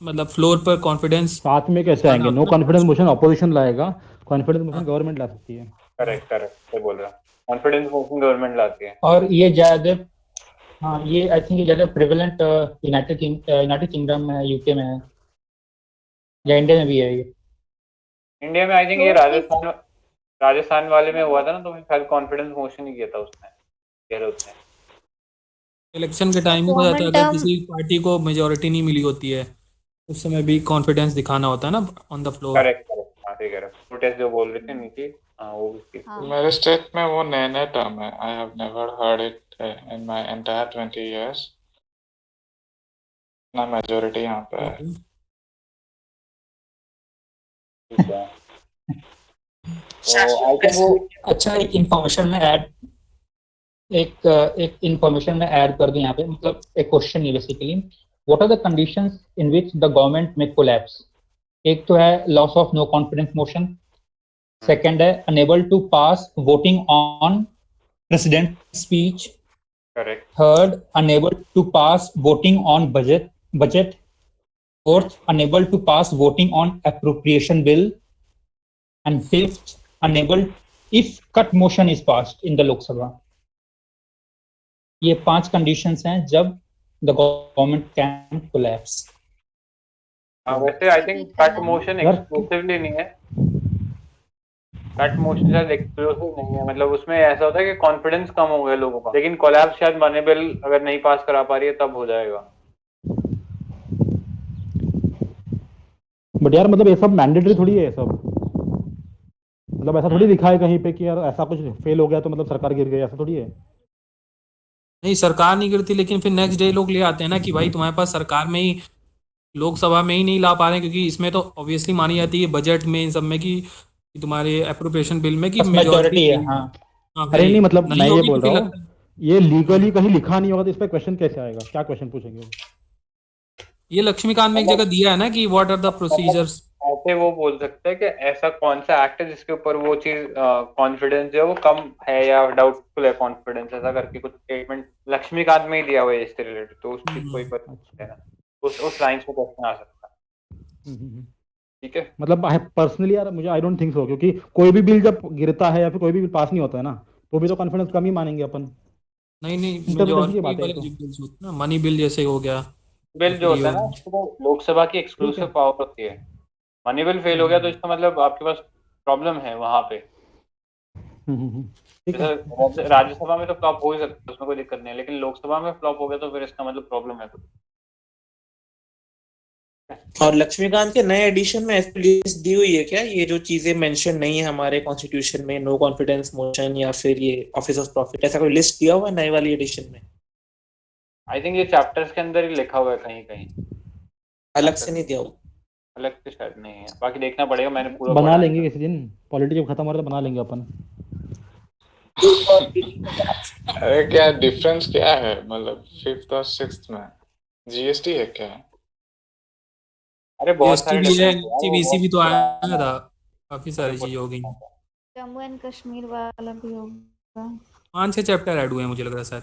मतलब फ्लोर पर कॉन्फिडेंस साथ में कैसे आएंगे? नो कॉन्फिडेंस मोशन अपोजिशन लाएगा, कॉन्फिडेंस मोशन गवर्नमेंट ला सकती है। करेक्ट सही बोल रहा। कॉन्फिडेंस मोशन गवर्नमेंट लाती है। और ये ज्यादा, हाँ, ये आई थिंक ये ज्यादा प्रेवलेंट यूनाइटेड किंगडम में, यूके में है, या इंडिया में भी है ये? इंडिया में आई थिंक ये राजस्थान वाले में हुआ था ना, तो शायद कॉन्फिडेंस मोशन ही किया था उसने, कह रहे उसने। इलेक्शन के टाइम में हो जाता है, अगर किसी पार्टी को मेजोरिटी नहीं मिली होती है उस समय भी कॉन्फिडेंस दिखाना होता है ना ऑन द फ्लोर। करेक्ट हाँ, ठीक है। प्रोटेस्ट जो बोल रहे थे नीचे, हाँ वो भी। मेरे स्टेट में वो नए टर्म है। I have never heard it in my entire 20 years. ना मेजॉरिटी यहाँ पे है। तो आई थिंक वो अच्छा, एक इंफॉर्मेशन में ऐड कर दूं यहाँ पे, मतलब एक क्वेश्चन है basically, what are the conditions in which the government may collapse. एक तो है loss of no confidence motion, second है unable to pass voting on president speech, correct, third unable to pass voting on budget, fourth unable to pass voting on appropriation bill, and fifth unable if cut motion is passed in the Lok Sabha. ये 5 conditions हैं जब the government can collapse. वैसे I think cut motion exclusively नहीं है, cut motion शायद exclusive नहीं है, मतलब उसमें ऐसा होता है कि कॉन्फिडेंस कम हो गया लोगों का, लेकिन कोलैप्स शायद मनी बिल अगर नहीं पास करा पा रही है तब हो जाएगा। बट यार मतलब ये सब मैंडेटरी थोड़ी है, ये सब मतलब ऐसा थोड़ी लिखा है कहीं पे कि यार ऐसा कुछ फेल हो गया तो मतलब सरकार गिर गई, ऐसा थोड़ी है। नहीं, सरकार नहीं गिरती, लेकिन फिर नेक्स्ट डे लोग ले आते हैं ना कि भाई तुम्हारे पास सरकार में ही, लोकसभा में ही नहीं ला पा रहे हैं, क्योंकि इसमें तो ऑब्वियसली मानी जाती है बजट में, इन सब में कि तुम्हारे अप्रोप्रिएशन बिल में कि मेजॉरिटी है। हाँ, अरे नहीं मतलब मैं ये होगी बोल तो रहा फिर हूँ, ये लीगली कहीं लिखा नहीं होगा तो इस पे क्वेश्चन कैसे आएगा, क्या क्वेश्चन पूछेंगे? ये लक्ष्मीकांत में एक जगह दिया है ना कि व्हाट आर द प्रोसीजर्स। ऐसे वो बोल सकते हैं कि ऐसा कौन सा एक्ट है जिसके ऊपर वो चीज कॉन्फिडेंस जो है वो कम है या डाउटफुल है कॉन्फिडेंस, ऐसा करके कुछ स्टेटमेंट लक्ष्मीकांत में ही दिया हुआ है इससे रिलेटेड, तो उस चीज को एक बार है ना, उस लाइन से क्वेश्चन आ सकता है। ठीक है, मतलब पर्सनली यार मुझे आई डोंट थिंक सो, क्योंकि कोई भी बिल जब गिरता है या फिर कोई भी बिल पास नहीं होता है ना, तो भी तो कॉन्फिडेंस कम ही मानेंगे अपन। नहीं इंटरप्रिटेशन की बात है तो। बिल्स होते हैं ना, मनी बिल जैसे हो गया, बिल जो होता है ना उसको लोकसभा की एक्सक्लूसिव पावर होती है, मनी बिल फेल हो गया तो इसका मतलब आपके पास प्रॉब्लम है वहां पे। जैसे राज्यसभा में तो फ्लॉप हो ही सकता है, उसमें कोई दिक्कत नहीं है, लेकिन लोकसभा में फ्लॉप हो गया तो फिर इसका मतलब प्रॉब्लम है। और लक्ष्मीकांत के नए एडिशन में ऐसी लिस्ट दी हुई है क्या, ये जो चीजें मेंशन नहीं है हमारे कॉन्स्टिट्यूशन में, नो कॉन्फिडेंस मोशन या फिर ये ऑफिस ऑफ प्रॉफिट, ऐसा कोई लिस्ट दिया हुआ है नए वाली एडिशन में? आई थिंक ये चैप्टर्स के अंदर ही लिखा हुआ है कहीं कहीं, अलग से नहीं दिया हुआ? अलग से शायद नहीं है, बाकी देखना पड़ेगा, मैंने पूरा बना पढ़ा लेंगे किसी दिन, पॉलिटिक्स जब खत्म हो रहा है तो बना लेंगे अपन। अरे क्या डिफरेंस क्या है, मतलब 5th और 6th में जीएसटी है क्या? अरे बहुत सारे सीबीसी भी तो आया था, काफी सारी चीजें हो गई, जम्मू एंड कश्मीर वाला भी होगा। 5-6 चैप्टर ऐड हुए हैं मुझे लग रहा है शायद।